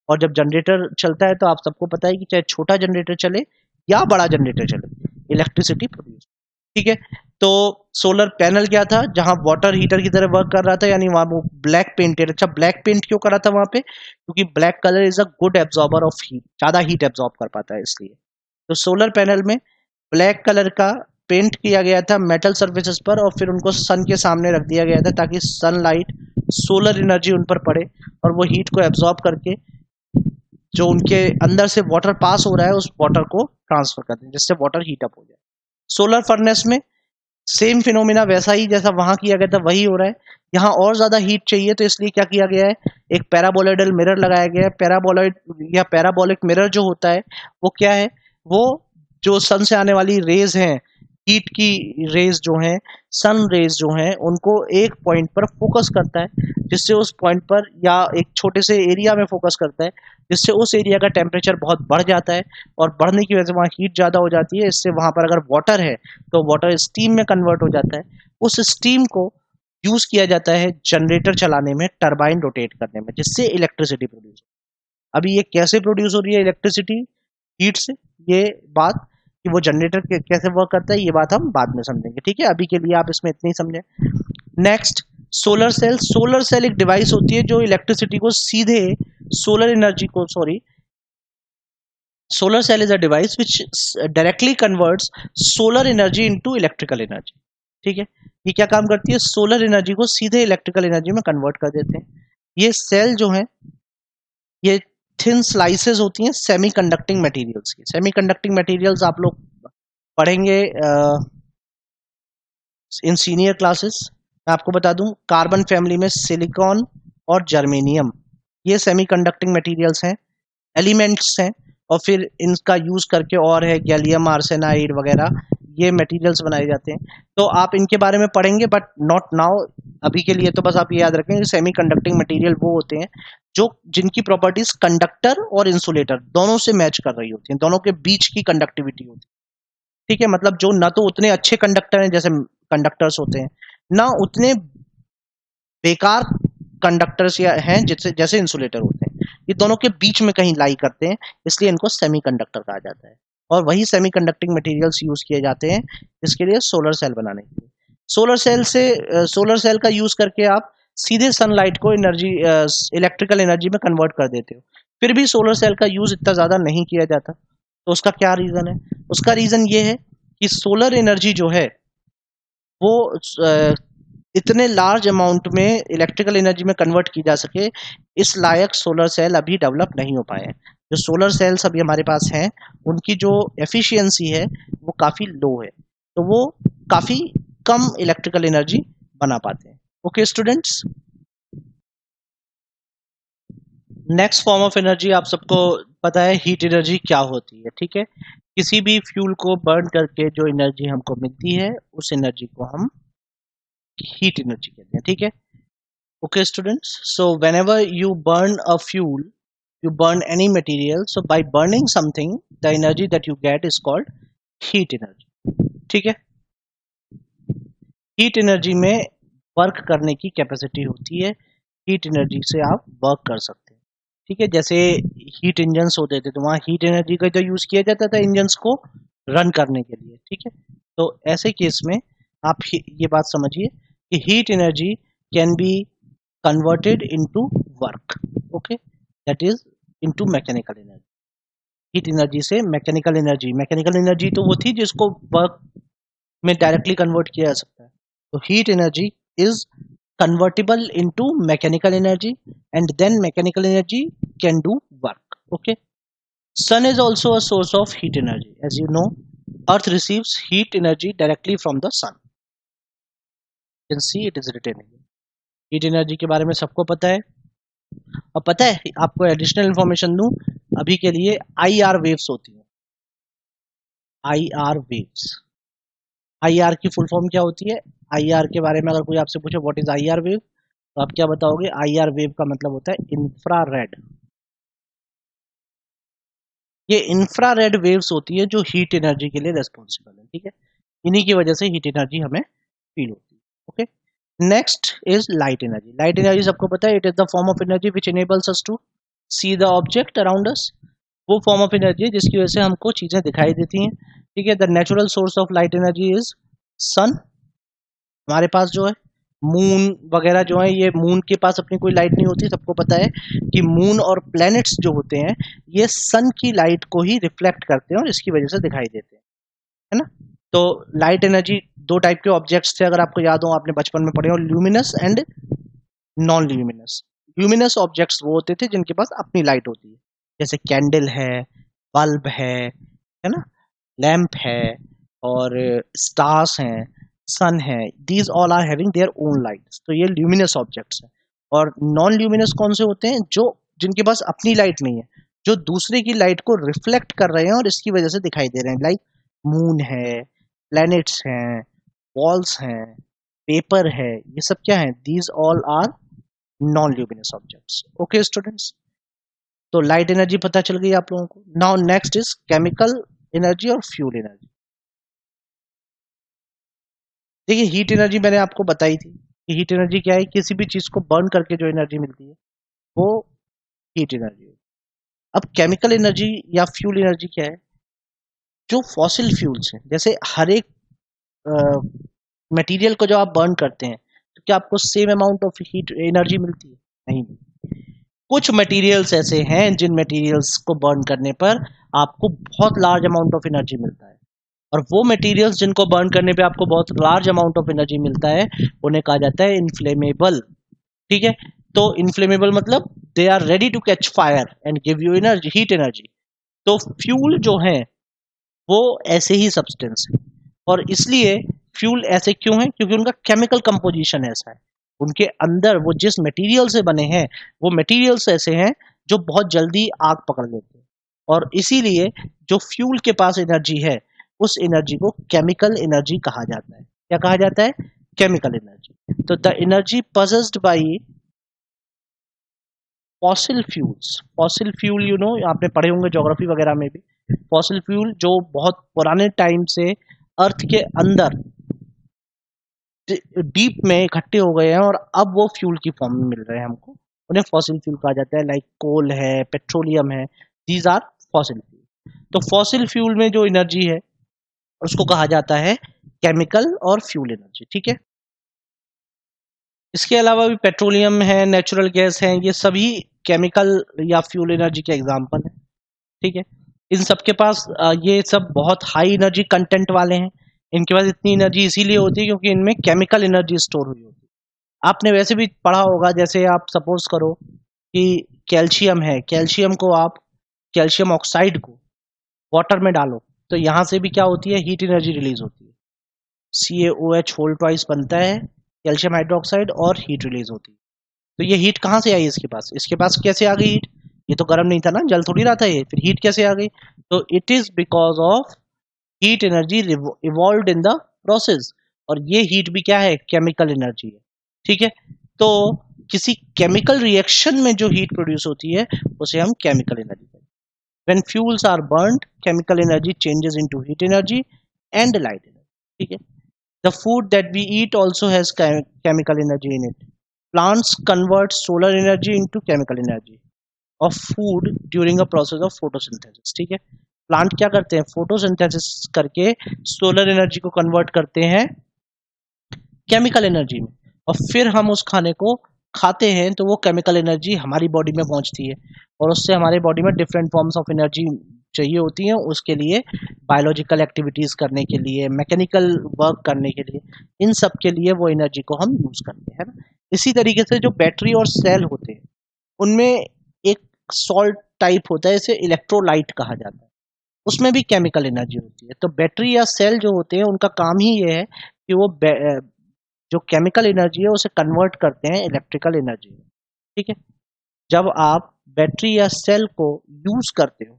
और जब जनरेटर चलता है तो आप सबको पता है कि चाहे छोटा जनरेटर चले या बड़ा जनरेटर चले, इलेक्ट्रिसिटी प्रोड्यूस। ठीक है, तो सोलर पैनल क्या था, जहां वाटर हीटर की तरह वर्क कर रहा था, यानी वहां वो ब्लैक पेंटेड। अच्छा, ब्लैक पेंट क्यों करा था वहां पे, क्योंकि black colour is a good absorber of heat, ज्यादा हीट एब्जॉर्ब कर पाता है इसलिए। तो सोलर पैनल में ब्लैक कलर का पेंट किया गया था मेटल सर्फेसेस पर, और फिर उनको सन के सामने रख दिया गया था ताकि सनलाइट, सोलर एनर्जी उन पर पड़े और वो हीट को एब्जॉर्ब करके जो उनके अंदर से वाटर पास हो रहा है उस वाटर को ट्रांसफर कर दें, जिससे वाटर हीट अप हो जाए। सोलर फर्नेस में सेम फिनोमिना वैसा ही जैसा वहां किया गया था वही हो रहा है। यहाँ और ज्यादा हीट चाहिए तो इसलिए क्या किया गया है, एक पैराबोलॉइडल मिरर लगाया गया है। पैराबोलॉइड या पैराबोलिक मिरर जो होता है वो क्या है, वो जो सन से आने वाली रेज हैं, हीट की रेज जो हैं, सन रेज जो हैं, उनको एक पॉइंट पर फोकस करता है, जिससे उस पॉइंट पर या एक छोटे से एरिया में फोकस करता है, जिससे उस एरिया का टेम्परेचर बहुत बढ़ जाता है, और बढ़ने की वजह से वहाँ हीट ज़्यादा हो जाती है। इससे वहाँ पर अगर वाटर है तो वाटर स्टीम में कन्वर्ट हो जाता है। उस स्टीम को यूज़ किया जाता है जनरेटर चलाने में, टरबाइन रोटेट करने में, जिससे इलेक्ट्रिसिटी प्रोड्यूस हो। अभी ये कैसे प्रोड्यूस हो रही है इलेक्ट्रिसिटी हीट से, ये बात कि वो जनरेटर कैसे वर्क करता है, ये बात हम बाद में समझेंगे। ठीक है, अभी के लिए आप इसमें इतनी समझें। Next, solar cell. Solar cell एक डिवाइस होती है जो इलेक्ट्रिसिटी को सीधे सोलर एनर्जी को, sorry, solar cell is a device which directly converts solar energy into electrical energy. ठीक है, ये क्या काम करती है, सोलर एनर्जी को सीधे इलेक्ट्रिकल एनर्जी में कन्वर्ट कर देते हैं। ये सेल जो है, ये थिन स्लाइसेस होती हैं सेमी कंडक्टिंग मटेरियल्स की। सेमी कंडक्टिंग मटेरियल्स आप लोग पढ़ेंगे इन सीनियर क्लासेस। मैं आपको बता दूं, कार्बन फैमिली में सिलिकॉन और जर्मेनियम, ये सेमी कंडक्टिंग मटेरियल्स हैं, एलिमेंट्स हैं। और फिर इनका यूज करके और है गैलियम आर्सेनाइड वगैरह, ये मटेरियल्स बनाए जाते हैं। तो आप इनके बारे में पढ़ेंगे बट नॉट नाउ, अभी के लिए तो बस आप ये याद रखें कि सेमी कंडक्टिंग मटेरियल वो होते हैं जो जिनकी प्रॉपर्टीज कंडक्टर और इंसुलेटर दोनों से मैच कर रही होती हैं, दोनों के बीच की कंडक्टिविटी होती है। ठीक है, मतलब जो ना तो उतने अच्छे कंडक्टर हैं जैसे कंडक्टर्स होते हैं, ना उतने बेकार कंडक्टर्स या हैं जैसे जैसे इंसुलेटर होते हैं, ये दोनों के बीच में कहीं लाई करते हैं, इसलिए इनको सेमीकंडक्टर कहा जाता है। और वही सेमीकंडक्टिंग मटेरियल्स यूज किए जाते हैं इसके लिए सोलर सेल बनाने के लिए। सोलर सेल का यूज करके आप सीधे सनलाइट को एनर्जी, इलेक्ट्रिकल एनर्जी में कन्वर्ट कर देते हो। फिर भी सोलर सेल का यूज इतना ज्यादा नहीं किया जाता, तो उसका क्या रीजन है? उसका रीजन ये है कि सोलर एनर्जी जो है वो इतने लार्ज अमाउंट में इलेक्ट्रिकल एनर्जी में कन्वर्ट की जा सके, इस लायक सोलर सेल अभी डेवलप नहीं हो पाए हैं। जो सोलर सेल्स अभी हमारे पास हैं, उनकी जो एफिशिएंसी है वो काफ़ी लो है, तो वो काफ़ी कम इलेक्ट्रिकल एनर्जी बना पाते हैं। Okay students, next form of energy आप सबको पता है हीट एनर्जी क्या होती है। ठीक है, किसी भी फ्यूल को बर्न करके जो एनर्जी हमको मिलती है, उस एनर्जी को हम हीट एनर्जी कहते हैं। ठीक है, okay students, so whenever you burn a fuel, you burn any material, so by burning something the energy that you get is called heat energy। ठीक है, हीट एनर्जी में वर्क करने की कैपेसिटी होती है, हीट एनर्जी से आप work कर सकते हैं। ठीक है, जैसे हीट इंजन्स होते थे तो वहाँ हीट एनर्जी का जो यूज किया जाता था इंजन्स को रन करने के लिए। ठीक है, तो ऐसे केस में आप ये बात समझिए कि heat energy can be converted into work, okay, that is into mechanical energy। Heat energy से मैकेनिकल एनर्जी, मैकेनिकल एनर्जी तो वो थी जिसको वर्क में डायरेक्टली कन्वर्ट किया जा सकता है, तो heat energy is convertible into mechanical energy and then mechanical energy can do work। Okay, sun is also a source of heat energy, as you know, earth receives heat energy directly from the sun। You can see it is written here। Heat energy के बारे में सबको पता है। और पता है आपको एडिशनल इंफॉर्मेशन दूं, अभी के लिए आई आर वेव्स होती हैं, I R waves. I R की फुल फॉर्म क्या होती है? आई आर के बारे में अगर कोई आपसे पूछे what is I R wave, तो आप क्या बताओगे? आई आर वेव का मतलब होता है इंफ्रारेड। ये इंफ्रारेड वेव्स होती है जो हीट एनर्जी के लिए रेस्पॉन्सिबल है। ठीक है, इन्हीं की वजह से हीट एनर्जी हमें फील होती है। Okay, next is light energy. Light energy सबको पता है, it is the form of energy which enables us to see the object around us. वो फॉर्म ऑफ एनर्जी है जिसकी वजह से हमको चीजें दिखाई देती हैं। ठीक है, the natural source of light energy is sun. हमारे पास जो है मून वगैरह जो है, ये मून के पास अपनी कोई लाइट नहीं होती। सबको पता है कि मून और प्लैनेट्स जो होते हैं ये सन की लाइट को ही रिफ्लेक्ट करते हैं और इसकी वजह से दिखाई देते हैं, है ना। तो लाइट एनर्जी दो टाइप के ऑब्जेक्ट्स थे, अगर आपको याद हो, आपने बचपन में पढ़े हो, luminous and non luminous. Luminous objects वो होते थे जिनके पास अपनी लाइट होती है, जैसे कैंडल है, बल्ब है ना, लैंप है, और स्टार्स हैं, सन है। These all are having their own lights, तो ये ल्यूमिनस ऑब्जेक्ट्स हैं। और नॉन ल्यूमिनस कौन से होते हैं? जो जिनके पास अपनी लाइट नहीं है, जो दूसरे की लाइट को रिफ्लेक्ट कर रहे हैं और इसकी वजह से दिखाई दे रहे हैं, लाइक मून है, प्लैनेट्स हैं, वॉल्स हैं, पेपर है, ये सब क्या है? These all are non luminous objects. Okay students, तो लाइट एनर्जी पता चल गई आप लोगों को। Now next is chemical energy और फ्यूल एनर्जी। देखिए, हीट एनर्जी मैंने आपको बताई थी कि हीट एनर्जी क्या है, किसी भी चीज को बर्न करके जो एनर्जी मिलती है वो हीट एनर्जी है। अब केमिकल एनर्जी या फ्यूल एनर्जी क्या है? जो फॉसिल फ्यूल्स हैं, जैसे हर एक मटेरियल को जब आप बर्न करते हैं तो क्या आपको same amount of heat energy मिलती है? नहीं मिलती। कुछ मटेरियल्स ऐसे हैं जिन मटेरियल्स को बर्न करने पर आपको बहुत लार्ज अमाउंट ऑफ एनर्जी मिलता है, और वो मटेरियल्स जिनको बर्न करने पे आपको बहुत लार्ज अमाउंट ऑफ एनर्जी मिलता है उन्हें कहा जाता है इनफ्लेमेबल। ठीक है, तो इनफ्लेमेबल मतलब they are ready to catch fire and give you energy, heat energy. तो फ्यूल जो है वो ऐसे ही सब्सटेंस है, और इसलिए फ्यूल ऐसे क्यों है, क्योंकि उनका केमिकल कंपोजिशन ऐसा है, उनके अंदर वो जिस मटेरियल से बने हैं वो मटेरियल्स ऐसे हैं जो बहुत जल्दी आग पकड़ लेते हैं, और इसीलिए जो फ्यूल के पास एनर्जी है उस एनर्जी को केमिकल एनर्जी कहा जाता है। क्या कहा जाता है? Chemical energy. तो the energy possessed by fossil fuels, fossil fuel you know आपने पढ़े होंगे ज्योग्राफी वगैरह में भी, फॉसिल फ्यूल जो बहुत पुराने टाइम से अर्थ के अंदर डीप में इकट्ठे हो गए हैं और अब वो फ्यूल की फॉर्म में मिल रहे हैं हमको, उन्हें फॉसिल फ्यूल कहा जाता है। लाइक कोल है, पेट्रोलियम है, दीज आर फॉसिल फ्यूल। तो फॉसिल फ्यूल में जो एनर्जी है उसको कहा जाता है केमिकल और फ्यूल एनर्जी। ठीक है, इसके अलावा भी पेट्रोलियम है, नेचुरल गैस है, ये सभी केमिकल या फ्यूल एनर्जी के एग्जाम्पल है। ठीक है, इन सब के पास ये सब बहुत हाई एनर्जी कंटेंट वाले हैं। इनके पास इतनी एनर्जी इसीलिए होती है क्योंकि इनमें केमिकल एनर्जी स्टोर हुई होती है। आपने वैसे भी पढ़ा होगा, जैसे आप सपोज करो कि कैल्शियम है, कैल्शियम को आप, कैल्शियम ऑक्साइड को वाटर में डालो तो यहाँ से भी क्या होती है, हीट एनर्जी रिलीज होती है। CaOH होल ट्वाइस बनता है कैल्शियम हाइड्रोक्साइड और हीट रिलीज होती है। तो ये हीट कहाँ से आई इसके पास कैसे आ गई हीट? ये तो गर्म नहीं था ना, जल थोड़ी रहा था ये, फिर हीट कैसे आ गई? तो it is because of heat energy evolve in the process, और ये हीट भी क्या है, केमिकल एनर्जी है। ठीक है, तो किसी केमिकल रिएक्शन में जो हीट प्रोड्यूस होती है उसे हम केमिकल एनर्जी कहते हैं। When fuels are burned, chemical energy changes into heat energy and light energy. ठीक है, the food that we eat also has chemical energy in it. Plants convert solar energy into chemical energy of food during a process of photosynthesis. ठीक है, plant क्या करते हैं, photosynthesis करके solar energy को convert करते हैं केमिकल एनर्जी में, और फिर हम उस खाने को खाते हैं तो वो केमिकल एनर्जी हमारी बॉडी में पहुंचती है, और उससे हमारे बॉडी में डिफरेंट फॉर्म्स ऑफ एनर्जी चाहिए होती हैं उसके लिए, बायोलॉजिकल एक्टिविटीज करने के लिए, मैकेनिकल वर्क करने के लिए, इन सब के लिए वो एनर्जी को हम यूज करते हैं ना। इसी तरीके से जो बैटरी और सेल होते हैं उनमें एक सॉल्ट टाइप होता है, इसे इलेक्ट्रोलाइट कहा जाता है, उसमें भी केमिकल एनर्जी होती है। तो बैटरी या सेल जो होते हैं उनका काम ही ये है कि वो जो केमिकल एनर्जी है उसे कन्वर्ट करते हैं इलेक्ट्रिकल एनर्जी में। ठीक है, जब आप बैटरी या सेल को यूज करते हो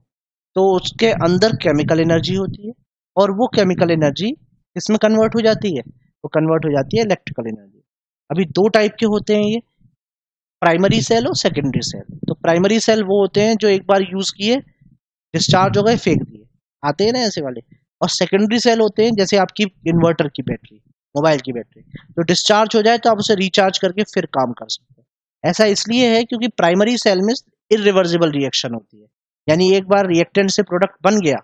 तो उसके अंदर केमिकल एनर्जी होती है, और वो केमिकल एनर्जी इसमें कन्वर्ट हो जाती है, वो कन्वर्ट हो जाती है इलेक्ट्रिकल एनर्जी। अभी दो टाइप के होते हैं ये, प्राइमरी सेल और सेकेंडरी सेल। तो प्राइमरी सेल वो होते हैं जो एक बार यूज किए, डिस्चार्ज हो गए, फेंक दिए, आते हैं ना ऐसे वाले। और सेकेंडरी सेल होते हैं जैसे आपकी इन्वर्टर की बैटरी, मोबाइल की बैटरी, तो डिस्चार्ज हो जाए तो आप उसे रिचार्ज करके फिर काम कर सकते हैं। ऐसा इसलिए है क्योंकि प्राइमरी सेल में इरिवर्सिबल रिएक्शन होती है, यानी एक बार रिएक्टेंट से प्रोडक्ट बन गया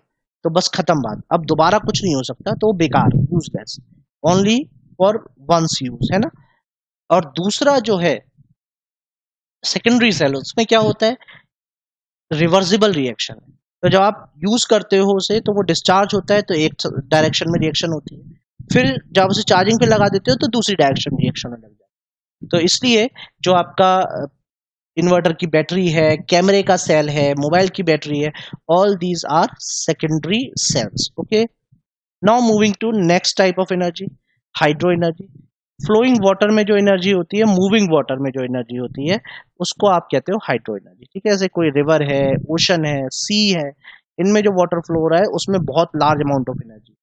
तो बस खत्म बात, अब दोबारा कुछ नहीं हो सकता, तो बेकार, useless, only for once use, है ना। और दूसरा जो है सेकेंडरी सेल, उसमें क्या होता है, रिवर्सिबल रिएक्शन। तो जब आप यूज करते हो उसे तो वो डिस्चार्ज होता है तो एक डायरेक्शन में रिएक्शन होती है, फिर जब उसे चार्जिंग पे लगा देते हो तो दूसरी डायरेक्शन रिएक्शन होने लग जाती है। तो इसलिए जो आपका इन्वर्टर की बैटरी है, कैमरे का सेल है, मोबाइल की बैटरी है, all these are secondary cells. Okay, now moving to next type of energy, hydro energy. Flowing water में जो एनर्जी होती है, मूविंग वाटर में जो एनर्जी होती है उसको आप कहते हो हाइड्रो एनर्जी। ठीक है, जैसे कोई रिवर है, ओशन है, सी है, इनमें जो वाटर फ्लो हो रहा है उसमें बहुत लार्ज अमाउंट ऑफ एनर्जी,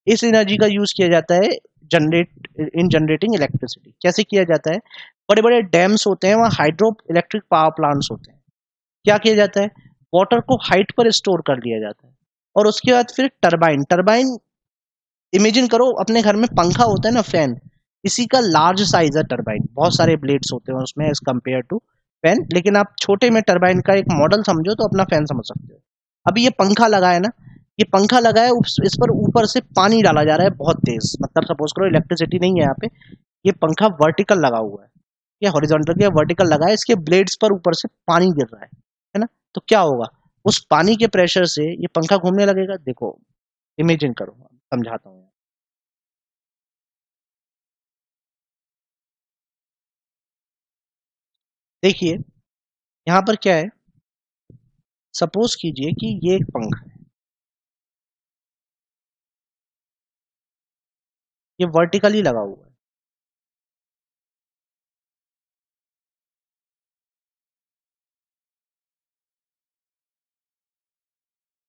इस एनर्जी का यूज किया जाता है जनरेटिंग इलेक्ट्रिसिटी। कैसे किया जाता है, बड़े बड़े डैम्स होते हैं, वहाँ हाइड्रो इलेक्ट्रिक पावर प्लांट्स होते हैं, क्या किया जाता है, वाटर को हाइट पर स्टोर कर लिया जाता है, और उसके बाद फिर टरबाइन, टरबाइन इमेजिन करो अपने घर में पंखा होता है ना, फैन, इसी का लार्ज साइज है टरबाइन, बहुत सारे ब्लेड्स होते हैं उसमें एज कम्पेयर टू फैन, लेकिन आप छोटे में टरबाइन का एक मॉडल समझो तो अपना फैन समझ सकते हो। अभी ये पंखा लगा है ना, ये पंखा लगा है, इस पर ऊपर से पानी डाला जा रहा है बहुत तेज, मतलब सपोज करो इलेक्ट्रिसिटी नहीं है यहाँ पे, ये पंखा वर्टिकल लगा हुआ है, ये हॉरिजॉन्टल के वर्टिकल लगा है, इसके ब्लेड्स पर ऊपर से पानी गिर रहा है ना। तो क्या होगा, उस पानी के प्रेशर से ये पंखा घूमने लगेगा। देखो इमेजिन करो, समझाता हूँ। देखिए यहाँ पर क्या है, सपोज कीजिए कि ये एक पंखा है, ये वर्टिकली लगा हुआ है।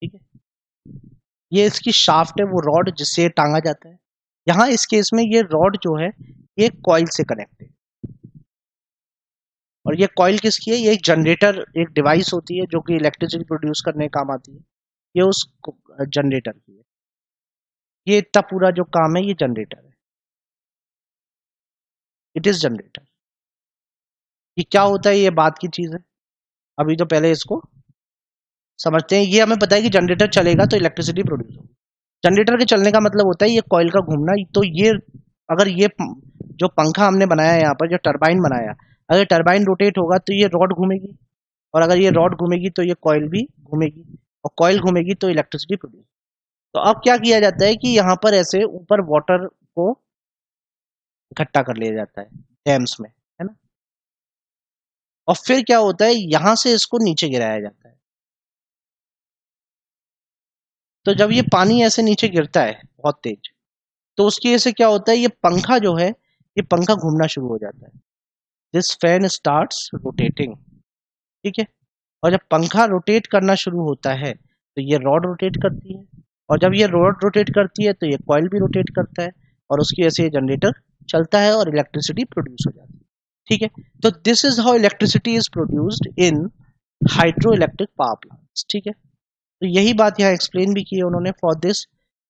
ठीक है, ये इसकी शाफ्ट है, वो रॉड जिससे ये टांगा जाता है। यहाँ इस केस में ये रॉड जो है ये कॉइल से कनेक्ट है, और ये कॉइल किसकी है, ये एक जनरेटर, एक डिवाइस होती है जो कि इलेक्ट्रिसिटी प्रोड्यूस करने का काम आती है। ये उस जनरेटर की है। ये इतना पूरा जो काम है ये जनरेटर है, इट इज जनरेटर। ये क्या होता है, ये बात की चीज है। अभी तो पहले इसको समझते हैं। ये हमें पता है कि जनरेटर चलेगा तो इलेक्ट्रिसिटी प्रोड्यूस होगी। जनरेटर के चलने का मतलब होता है ये कॉइल का घूमना। तो ये अगर ये जो पंखा हमने बनाया है यहाँ पर, जो टरबाइन बनाया, अगर टरबाइन रोटेट होगा तो ये रॉड घूमेगी, और अगर ये रॉड घूमेगी तो ये कॉइल भी घूमेगी, और कॉइल घूमेगी तो इलेक्ट्रिसिटी प्रोड्यूस। तो अब क्या किया जाता है कि यहाँ पर ऐसे ऊपर वाटर को इकट्ठा कर लिया जाता है डैम्स में, है ना। और फिर क्या होता है, यहाँ से इसको नीचे गिराया जाता है। तो जब ये पानी ऐसे नीचे गिरता है बहुत तेज, तो उसकी वजह से क्या होता है, ये पंखा जो है, ये पंखा घूमना शुरू हो जाता है। This fan starts rotating. ठीक है, और जब पंखा रोटेट करना शुरू होता है तो ये रॉड रोटेट करती है, और जब ये रॉड रोटेट करती है तो ये कॉइल भी रोटेट करता है, और उसकी वजह से ये जनरेटर चलता है और इलेक्ट्रिसिटी प्रोड्यूस हो जाती है। ठीक है, तो this is how electricity is produced in hydro electric power plants. ठीक है, तो यही बात यहाँ एक्सप्लेन भी की है उन्होंने। For this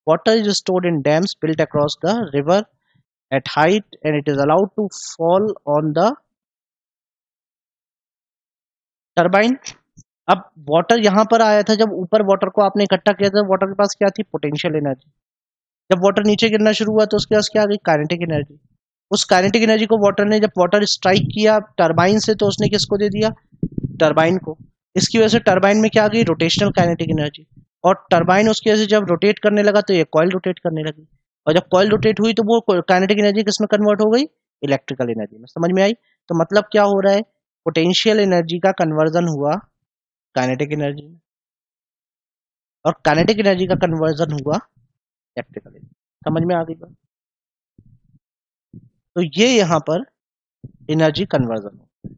water is stored in dams built across the river at height and it is allowed to fall on the turbine. अब वाटर यहाँ पर आया था, जब ऊपर वाटर को आपने इकट्ठा किया था, वाटर के पास क्या थी, पोटेंशियल एनर्जी। जब वाटर नीचे गिरना शुरू हुआ तो उसके पास क्या आ गई, काइनेटिक एनर्जी। उस काइनेटिक एनर्जी को वाटर ने, जब वाटर स्ट्राइक किया टरबाइन से, तो उसने किसको दे दिया, टरबाइन को। इसकी वजह से टरबाइन में क्या आ गई, रोटेशनल काइनेटिक एनर्जी। और टरबाइन उसकी वजह से जब रोटेट करने लगा तो ये कॉइल रोटेट करने लगी, और जब कॉइल रोटेट हुई तो वो काइनेटिक एनर्जी किसमें कन्वर्ट हो गई, इलेक्ट्रिकल एनर्जी में। समझ में आई। तो मतलब क्या हो रहा है, पोटेंशियल एनर्जी का कन्वर्जन हुआ काइनेटिक एनर्जी में, और काइनेटिक एनर्जी का कन्वर्जन हुआ इलेक्ट्रिकल एनर्जी। समझ में आ गई बात। तो ये यहाँ पर एनर्जी कन्वर्जन हो।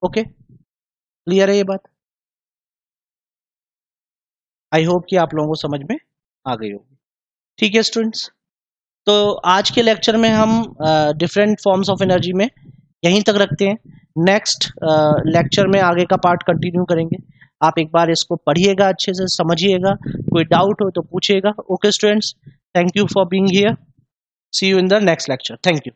ओके, क्लियर है ये बात। आई होप कि आप लोगों को समझ में आ गई होगी। ठीक है स्टूडेंट्स, तो आज के लेक्चर में हम डिफरेंट फॉर्म्स ऑफ एनर्जी में यहीं तक रखते हैं। नेक्स्ट लेक्चर में आगे का पार्ट कंटिन्यू करेंगे। आप एक बार इसको पढ़िएगा, अच्छे से समझिएगा, कोई डाउट हो तो पूछिएगा। Okay students, thank you for being here, see you in the next lecture. Thank you.